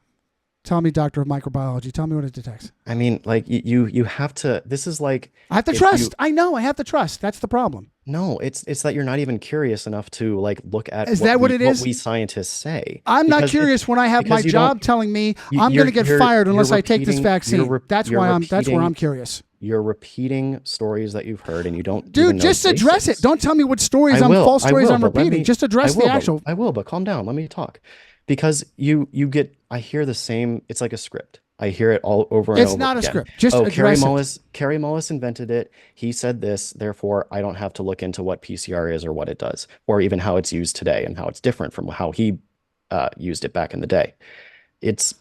Tell me, doctor of microbiology. Tell me what it detects. I mean, like you have to. This is like I have to if trust. you- I know. I have to trust. That's the problem. No, it's that you're not even curious enough to like look at. Is that what it is? What we scientists say. I'm not Because curious when I have my because you job don't- telling me you- I'm going to get you're- fired unless you're I take this repeating- vaccine. you're re- That's you're why I'm repeating- curious. You're repeating stories that you've heard and you don't. Dude, even know just the address basics. it. Don't tell me what stories I will, false I stories will, I'm but let repeating. me- Just address I will, the actual. I will, but calm down. Let me talk. Because I hear the same. It's like a script. I hear it all over and over. It's not a again. script. Just Kerry address it. Mullis invented it. He said this. Therefore, I don't have to look into what PCR is or what it does, or even how it's used today and how it's different from how he used it back in the day. It's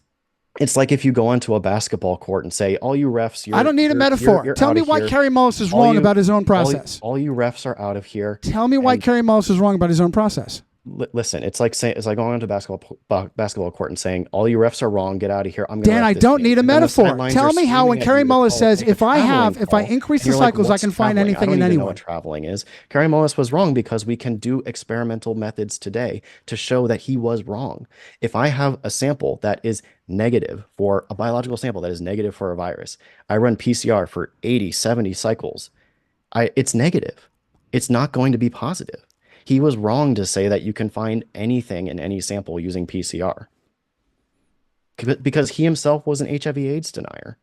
like if you go onto a basketball court and say, "All you refs, I don't need a metaphor. Tell out me of why here. Kerry Mullis is All wrong you- about his own process. All you refs are out of here." Tell me why and- Kerry Mullis is wrong about his own process. Listen, it's like going onto a basketball court and saying, "All you refs are wrong. Get out of here." I'm gonna Dan, ref I this don't game." need a And then the metaphor. sidelines Tell are me how when screaming at Kerry you to Mullis call says, like a if I traveling increase call. the And you're like, cycles, I "What's can find traveling? anything I and don't even know anyone. what traveling is. Kerry Mullis was wrong because we can do experimental methods today to show that he was wrong. If I have a sample that is negative for a biological sample that is negative for a virus, I run PCR for 80, 70 cycles. It's negative. It's not going to be positive. He was wrong to say that you can find anything in any sample using PCR because he himself was an HIV/AIDS denier.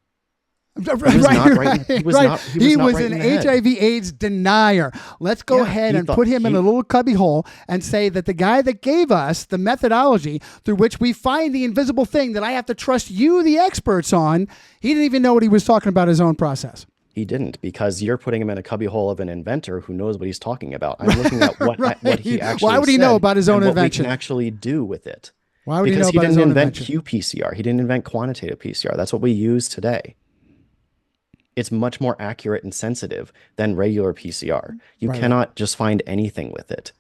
He was not right. He was not right an in the head. HIV/AIDS denier. Let's go Yeah, ahead he and thought- put him in he- a little cubby hole and say that the guy that gave us the methodology through which we find the invisible thing that I have to trust you, the experts, on, he didn't even know what he was talking about his own process. He didn't, because you're putting him in a cubbyhole of an inventor who knows what he's talking about. I'm looking at what he actually Why would he know said about his own and what invention? we can actually do with it. Why would he Because know he about his didn't own invent invention? qPCR. He didn't invent quantitative PCR. That's what we use today. It's much more accurate and sensitive than regular PCR. You Right. cannot just find anything with it.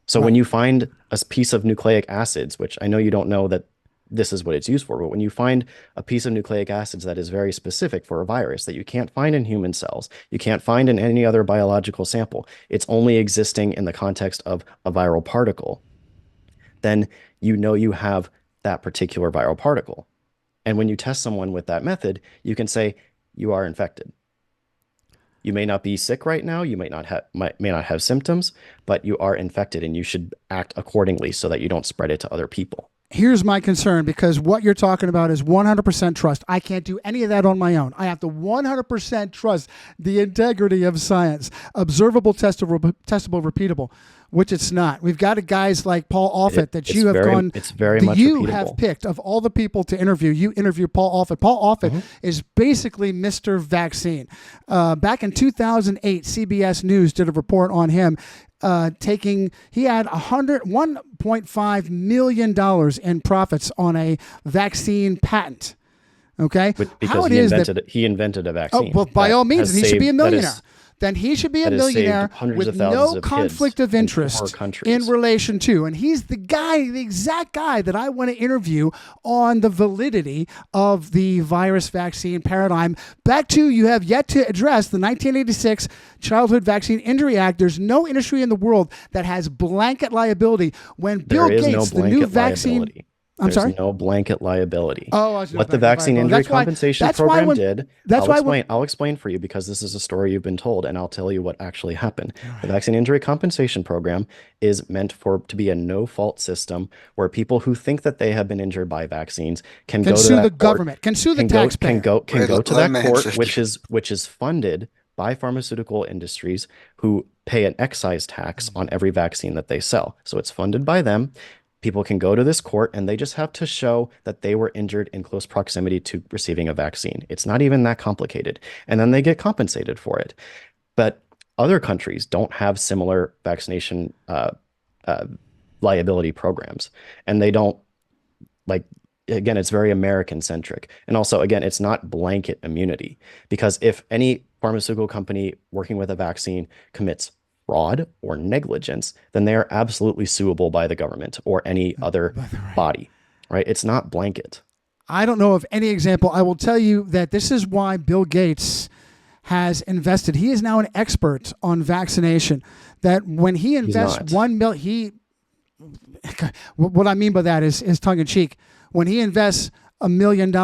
So when you find a piece of nucleic acids, which I know you don't know that this is what it's used for, but when you find a piece of nucleic acids that is very specific for a virus that you can't find in human cells, you can't find in any other biological sample, it's only existing in the context of a viral particle, then you know you have that particular viral particle. And when you test someone with that method, you can say you are infected. You may not be sick right now, you may not have symptoms, but you are infected and you should act accordingly so that you don't spread it to other people. Here's my concern, because what you're talking about is 100% trust. I can't do any of that on my own. I have to 100% trust the integrity of science. Observable, testable, repeatable, which it's not. We've got guys like Paul Offit that you have gone. It's very much you repeatable. have picked of all the people to interview. You interview Paul Offit. Paul Offit is basically Mr. Vaccine. Back in 2008, CBS News did a report on him. He had $1.5 million in profits on a vaccine patent. Okay, because he invented a vaccine. Oh, well, by all means, he should be a millionaire. Then he should be a millionaire with no conflict of interest in relation to. And he's the exact guy that I want to interview on the validity of the virus vaccine paradigm. Back to, you have yet to address the 1986 Childhood Vaccine Injury Act. There's no industry in the world that has blanket liability. When Bill Gates, the new vaccine... There's no blanket liability. What the Vaccine Injury Compensation Program did, I'll explain for you, because this is a story you've been told, and I'll tell you what actually happened. The Vaccine Injury Compensation Program is meant to be a no-fault system where people who think that they have been injured by vaccines can go to sue that the court, government, can sue the taxpayer, can go to that court, which is funded by pharmaceutical industries who pay an excise tax on every vaccine that they sell. So it's funded by them. People can go to this court and they just have to show that they were injured in close proximity to receiving a vaccine. It's not even that complicated. And then they get compensated for it. But other countries don't have similar vaccination liability programs. And they don't, again, it's very American centric. And also, again, it's not blanket immunity, because if any pharmaceutical company working with a vaccine commits fraud or negligence, then they are absolutely suable by the government or any other body, right? It's not blanket. I don't know of any example. I will tell you that this is why Bill Gates has invested. He is now an expert on vaccination. That when he invests $1 million, what I mean by that is tongue in cheek. When he invests $1 million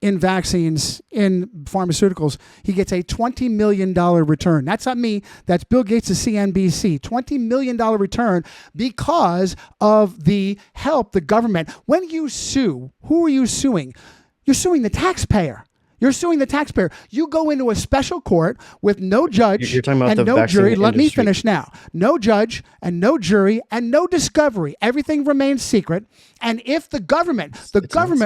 in vaccines, in pharmaceuticals, he gets a $20 million return. That's not me. That's Bill Gates' CNBC. $20 million return because of the help the government. When you sue, who are you suing? You're suing the taxpayer. You're suing the taxpayer. You go into a special court with no judge and no jury. Let me finish now. No judge and no jury and no discovery. Everything remains secret. And if the government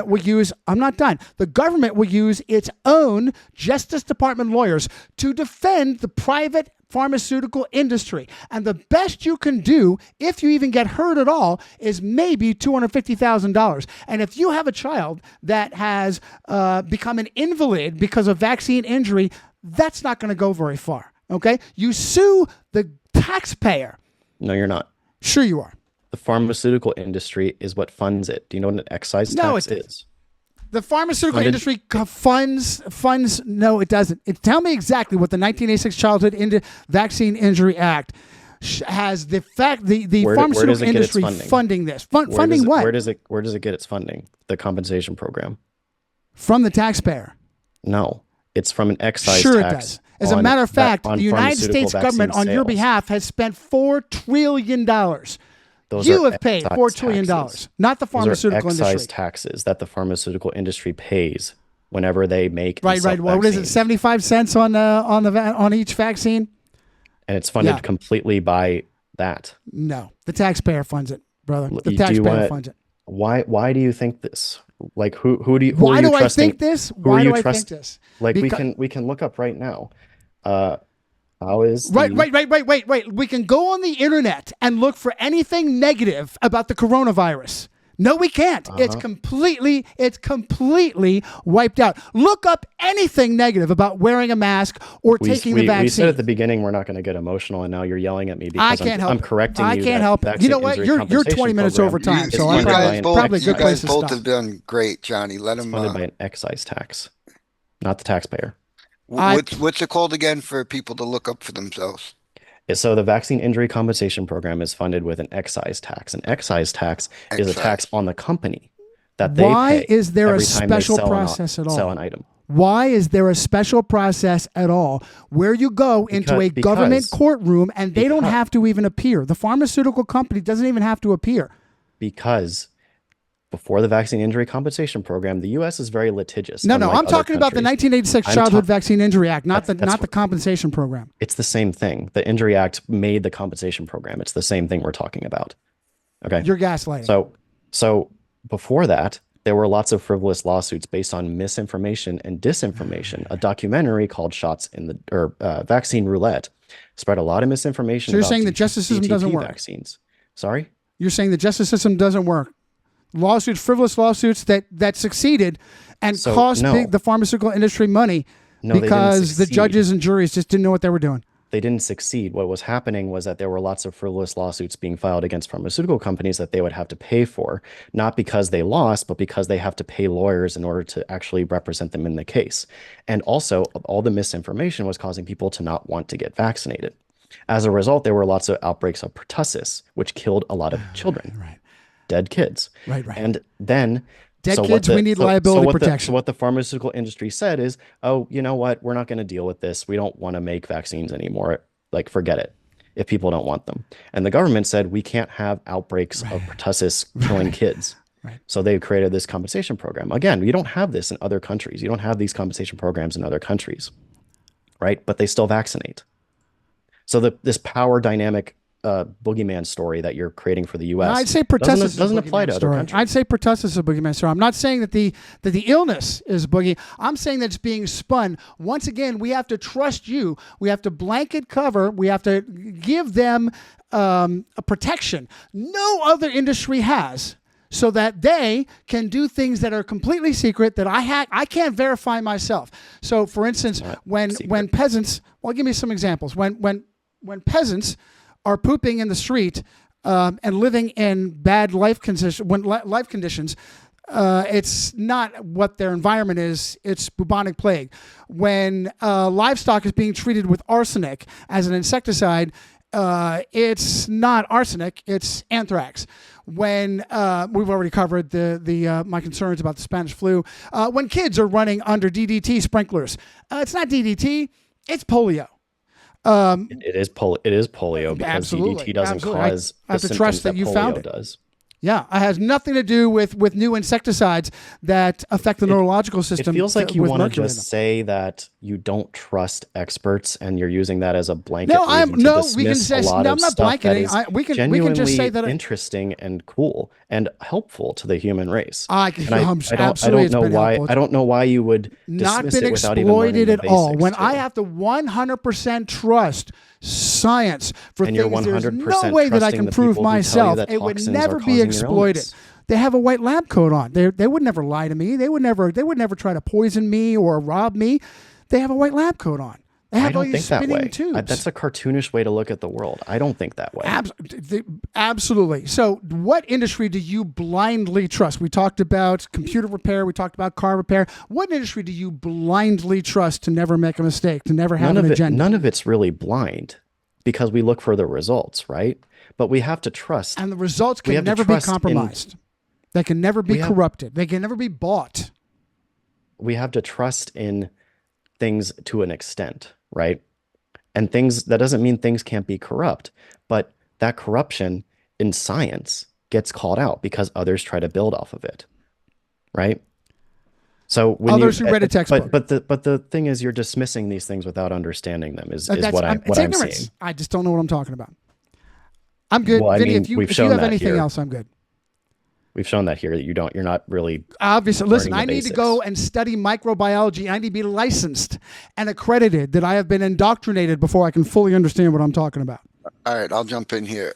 will use, I'm not done. The government will use its own Justice Department lawyers to defend the private pharmaceutical industry. And the best you can do, if you even get hurt at all, is maybe $250,000. And if you have a child that has become an invalid because of vaccine injury, that's not going to go very far. Okay? You sue the taxpayer. No, you're not. Sure you are. The pharmaceutical industry is what funds it. Do you know what an excise tax is? The pharmaceutical industry funds. No, it doesn't. Tell me exactly what the 1986 Childhood Vaccine Injury Act has. The pharmaceutical industry funding this. Funding what? Where does it get its funding? The compensation program. From the taxpayer. No, it's from an excise tax. Sure, it does. As a matter of fact, the United States government on your behalf has spent $4 trillion. You have paid $4 trillion, not the pharmaceutical industry. Excise taxes that the pharmaceutical industry pays whenever they make right. Well, what is it? 75 cents on each vaccine, and it's funded completely by that. No, the taxpayer funds it, brother. The taxpayer funds it. Why do you think this? Like who do you? Why do I think this? Why do I think this? Like we can look up right now. How is wait. We can go on the internet and look for anything negative about the coronavirus. No, we can't. It's completely wiped out. Look up anything negative about wearing a mask or taking the vaccine. We said at the beginning we're not going to get emotional, and now you're yelling at me because I'm correcting you. I can't help it. You know what? You're 20 minutes over time, so I'm probably a good place to stop. You guys both have done great, Johnny. Let them. Funded by an excise tax, not the taxpayer. What's it called again for people to look up for themselves? So the Vaccine Injury Compensation Program is funded with an excise tax. An excise tax is a tax on the company, that they Why pay is there a every time they special sell process at all? sell an item. Why is there a special process at all where you go into a government courtroom and they don't have to even appear? The pharmaceutical company doesn't even have to appear. Because before the Vaccine Injury Compensation Program, the U.S. is very litigious. No, unlike I'm talking other about the countries. 1986 Childhood Vaccine Injury Act, not the compensation program. It's the same thing. The Injury Act made the compensation program. It's the same thing we're talking about. Okay. You're gaslighting. So before that, there were lots of frivolous lawsuits based on misinformation and disinformation. A documentary called Vaccine Roulette spread a lot of misinformation. So you're saying the justice system doesn't work? Vaccines. Sorry? You're saying the justice system doesn't work. Lawsuits, frivolous lawsuits that succeeded and cost the pharmaceutical industry money because the judges and juries just didn't know what they were doing. They didn't succeed. What was happening was that there were lots of frivolous lawsuits being filed against pharmaceutical companies that they would have to pay for, not because they lost, but because they have to pay lawyers in order to actually represent them in the case. And also, all the misinformation was causing people to not want to get vaccinated. As a result, there were lots of outbreaks of pertussis, which killed a lot of children, dead kids. Right. And then we need liability protection. So what the pharmaceutical industry said is, oh, you know what? We're not going to deal with this. We don't want to make vaccines anymore. Like, forget it if people don't want them. And the government said, we can't have outbreaks of pertussis killing kids. So they created this compensation program. Again, you don't have this in other countries. You don't have these compensation programs in other countries, right? But they still vaccinate. So this power dynamic boogeyman story that you're creating for the U.S. I'd say pertussis doesn't apply to other countries. I'd say pertussis is a boogeyman story. I'm not saying that the illness is boogie. I'm saying that it's being spun. Once again, we have to trust you. We have to blanket cover. We have to give them a protection no other industry has, so that they can do things that are completely secret that I can't verify myself. So, for instance, when peasants, well, give me some examples. When peasants are pooping in the street and living in bad life conditions, it's not what their environment is. It's bubonic plague. When livestock is being treated with arsenic as an insecticide, it's not arsenic, it's anthrax. When we've already covered my concerns about the Spanish flu. When kids are running under DDT sprinklers, it's not DDT, it's polio. It is polio because DDT doesn't cause I have to trust that you found it. Does. Yeah, it has nothing to do with new insecticides that affect the neurological system. It feels like you want to just say that you don't trust experts, and you're using that as a blanket. I'm not blanketing. We can just say that interesting and cool and helpful to the human race. I don't know why you would not dismiss been it without even learning exploited the at all. basics When to I it. have to 100% trust science for And things, you're there's 100% no way that I trusting can the prove people who tell you myself. that It would toxins never are be causing your exploited. illness. They have a white lab coat on. They would never lie to me. They would never try to poison me or rob me. They have a white lab coat on. They have I don't all think these that spinning way. tubes. That's a cartoonish way to look at the world. I don't think that way. Absolutely. So what industry do you blindly trust? We talked about computer repair. We talked about car repair. What industry do you blindly trust to never make a mistake, to never have an agenda? None of it's really blind because we look for the results, right? But we have to trust. And the results can never be compromised. They can never be corrupted. They can never be bought. We have to trust in things to an extent, right? And that doesn't mean things can't be corrupt, but that corruption in science gets called out because others try to build off of it, right? So when others who read a textbook, but the thing is, you're dismissing these things without understanding them. Is what I'm seeing. I just don't know what I'm talking about. I'm good, well, Vinny. If you have anything else, I'm good. We've shown that here that you're not really. Obviously, listen, I need to go and study microbiology. I need to be licensed and accredited, that I have been indoctrinated before I can fully understand what I'm talking about. All right, I'll jump in here.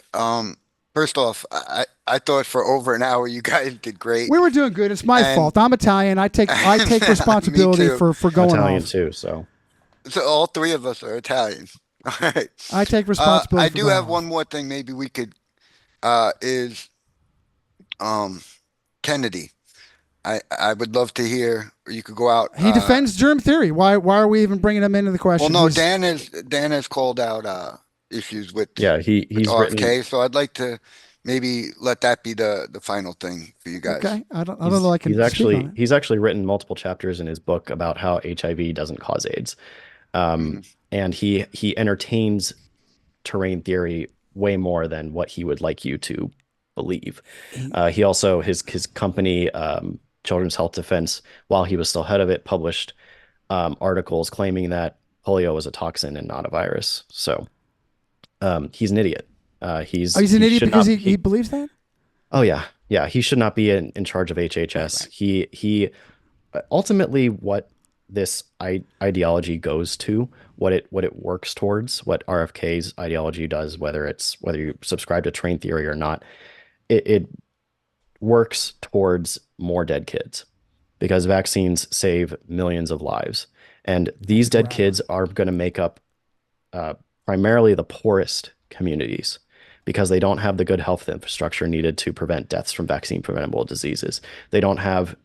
First off, I thought for over an hour you guys did great. We were doing good. It's my fault. I'm Italian. I take responsibility for going Italian off. too, so all three of us are Italian. All right. I take responsibility. I do have one more thing. Maybe we could is Kennedy. I would love to hear. Or you could go out. He defends germ theory. Why are we even bringing him into the question? Well, no, Dan has called out issues with he's with RFK. written. So I'd like to maybe let that be the final thing for you guys. Okay, I don't know. I can speak on it. He's actually written multiple chapters in his book about how HIV doesn't cause AIDS. Hmm. And he entertains terrain theory way more than what he would like you to believe. He also his company, Children's Health Defense, while he was still head of it, published articles claiming that polio was a toxin and not a virus. So he's an idiot. He's an he idiot should because not, he believes that. oh yeah, he should not be in charge of HHS. Right. He ultimately what this ideology goes to, what it works towards, what RFK's ideology does, whether you subscribe to train theory or not, it works towards more dead kids because vaccines save millions of lives, and these dead kids are going to make up primarily the poorest communities because they don't have the good health infrastructure needed to prevent deaths from vaccine preventable diseases. They don't have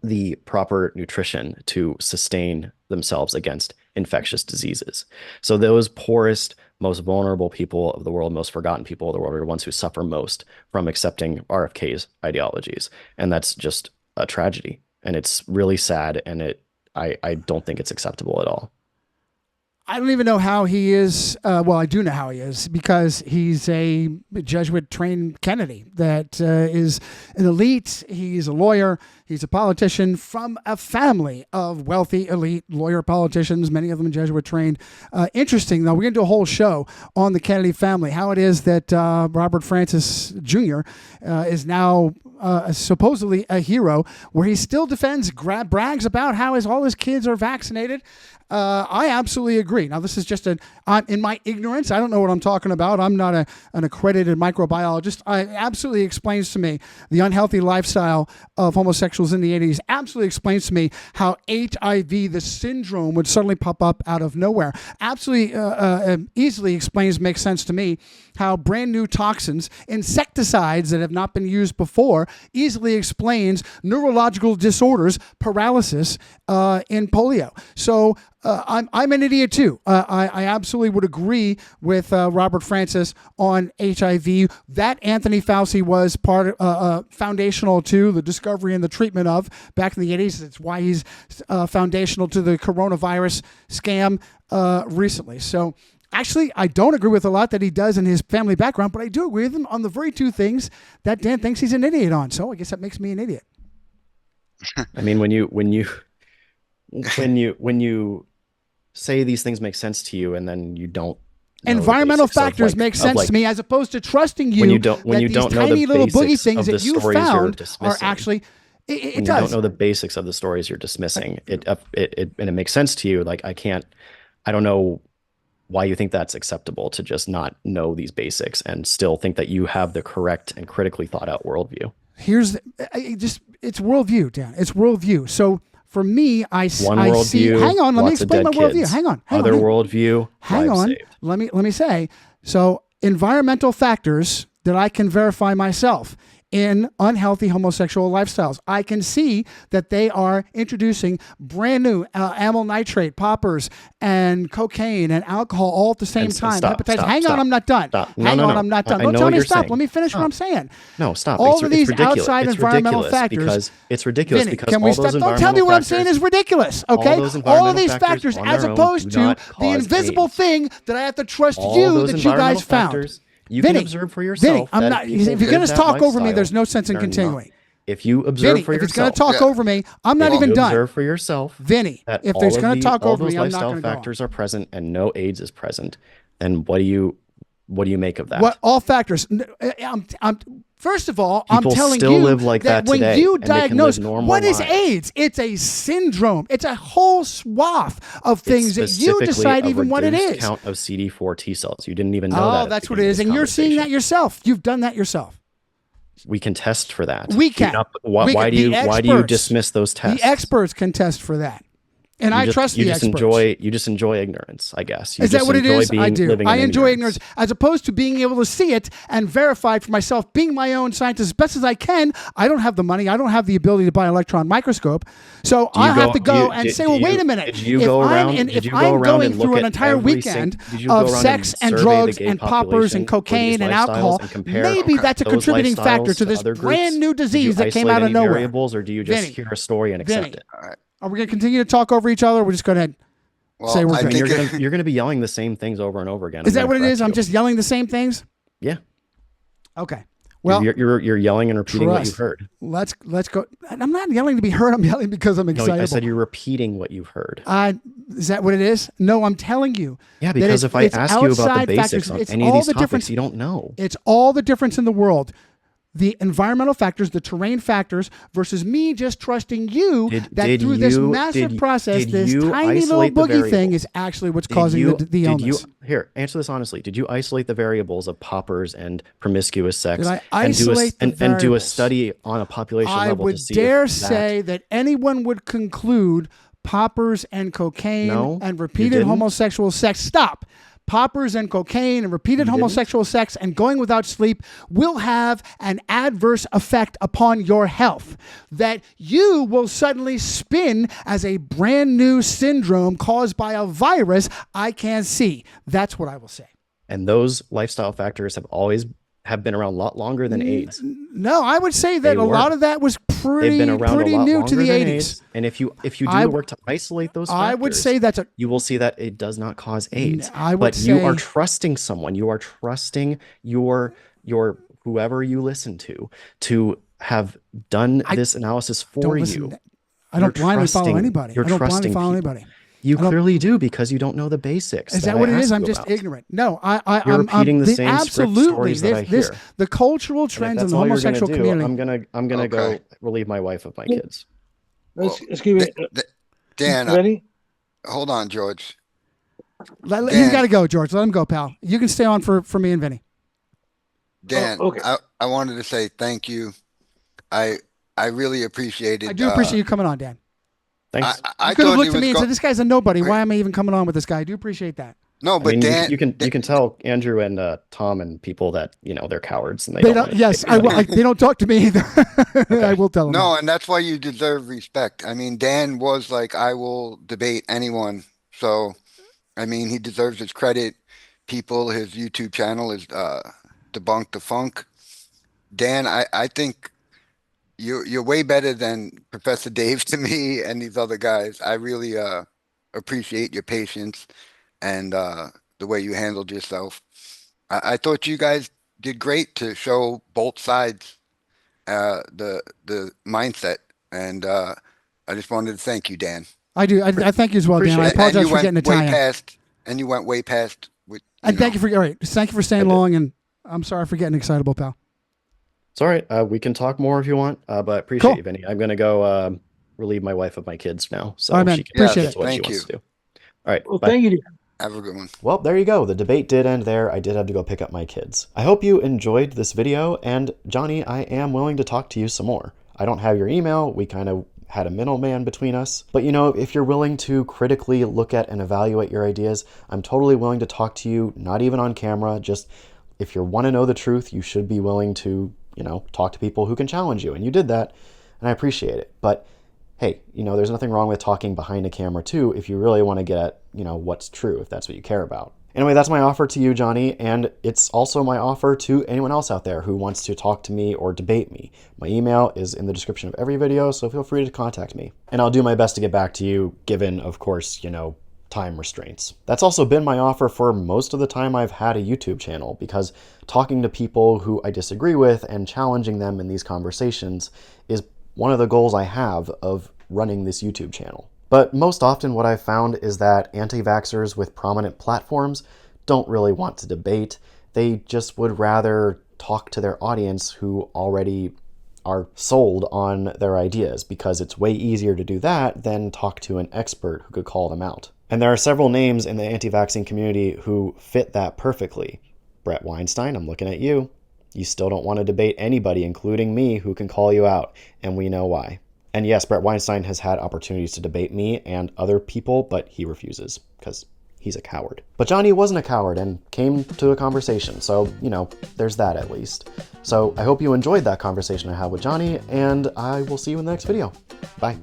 the proper nutrition to sustain themselves against infectious diseases. So those poorest, most vulnerable people of the world, most forgotten people of the world are the ones who suffer most from accepting RFK's ideologies. And that's just a tragedy. And it's really sad. And I don't think it's acceptable at all. I don't even know how he is. Well, I do know how he is because he's a Jesuit-trained Kennedy that is an elite. He's a lawyer. He's a politician from a family of wealthy, elite lawyer politicians, many of them Jesuit-trained. Interesting, though. We're going to do a whole show on the Kennedy family, how it is that Robert Francis Jr. Is now supposedly a hero, where he still defends, brags about how all his kids are vaccinated. I absolutely agree. Now, this is just in my ignorance. I don't know what I'm talking about. I'm not an accredited microbiologist. It absolutely explains to me the unhealthy lifestyle of homosexuals in the 80s. Absolutely explains to me how HIV, the syndrome, would suddenly pop up out of nowhere. Absolutely easily explains, makes sense to me, how brand new toxins, insecticides that have not been used before, easily explains neurological disorders, paralysis in polio. So I'm an idiot too. I absolutely would agree with Robert Francis on HIV. That Anthony Fauci was foundational to the discovery and the treatment of back in the 80s. It's why he's foundational to the coronavirus scam recently. So actually, I don't agree with a lot that he does in his family background, but I do agree with him on the very two things that Dan thinks he's an idiot on. So I guess that makes me an idiot. I mean, when you say these things make sense to you and then you don't know the environmental basics of, factors like, make sense to me, as opposed to trusting you when you don't that these know the tiny little boogie basics things of the that you stories you're found are dismissing. actually it When you does. don't know the basics of the stories you're dismissing, and it makes sense to you. Like, I don't know why you think that's acceptable to just not know these basics and still think that you have the correct and critically thought out worldview. It's worldview, Dan. It's worldview. So for me, I see. Worldview, Hang on, let me lots of explain my dead worldview. kids. Hang on. Other worldview, Hang lives on. saved. Let me say. So environmental factors that I can verify myself in unhealthy homosexual lifestyles. I can see that they are introducing brand new amyl nitrate, poppers, and cocaine and alcohol all at the same time. Hepatitis. Hang on, I'm not done. Hang on, I'm not done. I Don't know tell what me you're stop. saying. Let me finish what I'm saying. No, stop. All of these ridiculous. outside It's environmental ridiculous factors. because it's ridiculous Vinny, because can we all stop? those Don't tell me what I'm saying factors- is ridiculous. Okay, those all of environmental these factors factors, on as their own opposed do to not the cause invisible AIDS. thing that I have to trust All you those that you guys environmental found. factors, you Vinny, can observe for yourself. Vinny, I'm that not. people If you're live going to that talk over me, lifestyle there's no sense in and are not. continuing. If you observe Vinny, for if it's going yourself, to talk Yeah. over me, I'm not if even you done. observe for yourself, Vinny, that if all there's of going to talk all over those me, I'm not lifestyle going to go on. factors are present and no AIDS is present, then what do you make of that? What all factors? First of all, I'm People telling still you live like that when today, you and they can live diagnose normal what is lives. AIDS, it's a syndrome. It's a whole swath of things that you Specifically decide a even what it reduced is. count of CD4 T cells. You didn't even know that. Oh, that's what it is, and you're seeing that yourself. You've done that yourself. We can test for that. We can. Why do you dismiss those tests? The experts can test for that. And I trust the experts. You just enjoy ignorance, I guess. Is that what it is? I do. I enjoy ignorance as opposed to being able to see it and verify it for myself, being my own scientist as best as I can. I don't have the money. I don't have the ability to buy an electron microscope. So I have to go and say, well, wait a minute. If I'm going through an entire weekend of sex and drugs and poppers and cocaine and alcohol, maybe that's a contributing factor to this brand new disease that came out of nowhere. Variables, or do you just hear a story and accept it? All right. Are we going to continue to talk over each other? We're just going to say we're good. You're going to be yelling the same things over and over again. Is that what it is? I'm just yelling the same things? Yeah. Okay. Well, you're yelling and repeating what you've heard. Let's go. I'm not yelling to be heard. I'm yelling because I'm excited. No, I said you're repeating what you've heard. Is that what it is? No, I'm telling you. Yeah, because if I ask you about the basics on any of these topics, you don't know. It's all the difference in the world. The environmental factors, the terrain factors, versus me just trusting you through this massive process, this tiny little boogie thing is actually what's causing the illness. Here, answer this honestly. Did you isolate the variables of poppers and promiscuous sex and do a study on a population level to see I would dare say that anyone would conclude poppers and cocaine and repeated homosexual sex. Stop. Poppers and cocaine and repeated homosexual sex and going without sleep will have an adverse effect upon your health that you will suddenly spin as a brand new syndrome caused by a virus I can't see. That's what I will say. And those lifestyle factors have been around a lot longer than AIDS. No, I would say that a lot of that was pretty new to the 80s. And if you do the work to isolate those factors, I would say you will see that it does not cause AIDS. You are trusting someone. You are trusting your whoever you listen to have done this analysis for you. I don't blindly follow anybody. I don't blindly follow anybody. You clearly do because you don't know the basics. Is that what it is? I'm just ignorant. No, you're repeating the same script stories that I hear. The cultural trends in the homosexual community. I'm gonna go relieve my wife of my kids. Excuse me, Dan. Ready? Hold on, George. He's got to go, George. Let him go, pal. You can stay on for me and Vinny. Dan, I wanted to say thank you. I really appreciate it. I do appreciate you coming on, Dan. Thanks. I you could have looked at me and said, "This guy's a nobody. Why am I even coming on with this guy?" I do appreciate that. No, but Dan, you can tell Andrew and Tom and people that they're cowards and they don't. Yes, they don't talk to me either. Okay. I will tell them. No, and that's why you deserve respect. I mean, Dan was like, "I will debate anyone." So, I mean, he deserves his credit. His YouTube channel is Debunk the Funk. Dan, I think you're way better than Professor Dave to me and these other guys. I really appreciate your patience and the way you handled yourself. I thought you guys did great to show both sides the mindset, and I just wanted to thank you, Dan. I do. I thank you as well, Dan. I apologize for getting Italian. And you went way past. Thank you for staying long, and I'm sorry for getting excitable, pal. It's all right. We can talk more if you want, but I appreciate you, Vinny. I'm going to go relieve my wife of my kids now. So all right, man. Appreciate it. What she wants to do. All right. Well, thank you. Have a good one. Well, there you go. The debate did end there. I did have to go pick up my kids. I hope you enjoyed this video. And Johnny, I am willing to talk to you some more. I don't have your email. We kind of had a middleman between us. But if you're willing to critically look at and evaluate your ideas, I'm totally willing to talk to you, not even on camera. Just if you want to know the truth, you should be willing to talk to people who can challenge you. And you did that, and I appreciate it. But hey, there's nothing wrong with talking behind a camera too if you really want to get at, what's true, if that's what you care about. Anyway, that's my offer to you, Johnny, and it's also my offer to anyone else out there who wants to talk to me or debate me. My email is in the description of every video, so feel free to contact me. And I'll do my best to get back to you, given, of course, time restraints. That's also been my offer for most of the time I've had a YouTube channel, because talking to people who I disagree with and challenging them in these conversations is one of the goals I have of running this YouTube channel. But most often what I've found is that anti-vaxxers with prominent platforms don't really want to debate. They just would rather talk to their audience who already are sold on their ideas, because it's way easier to do that than talk to an expert who could call them out. And there are several names in the anti-vaccine community who fit that perfectly. Brett Weinstein, I'm looking at you. You still don't want to debate anybody, including me, who can call you out, and we know why. And yes, Brett Weinstein has had opportunities to debate me and other people, but he refuses because he's a coward. But Johnny wasn't a coward and came to a conversation, so, you know, there's that at least. So I hope you enjoyed that conversation I had with Johnny, and I will see you in the next video. Bye.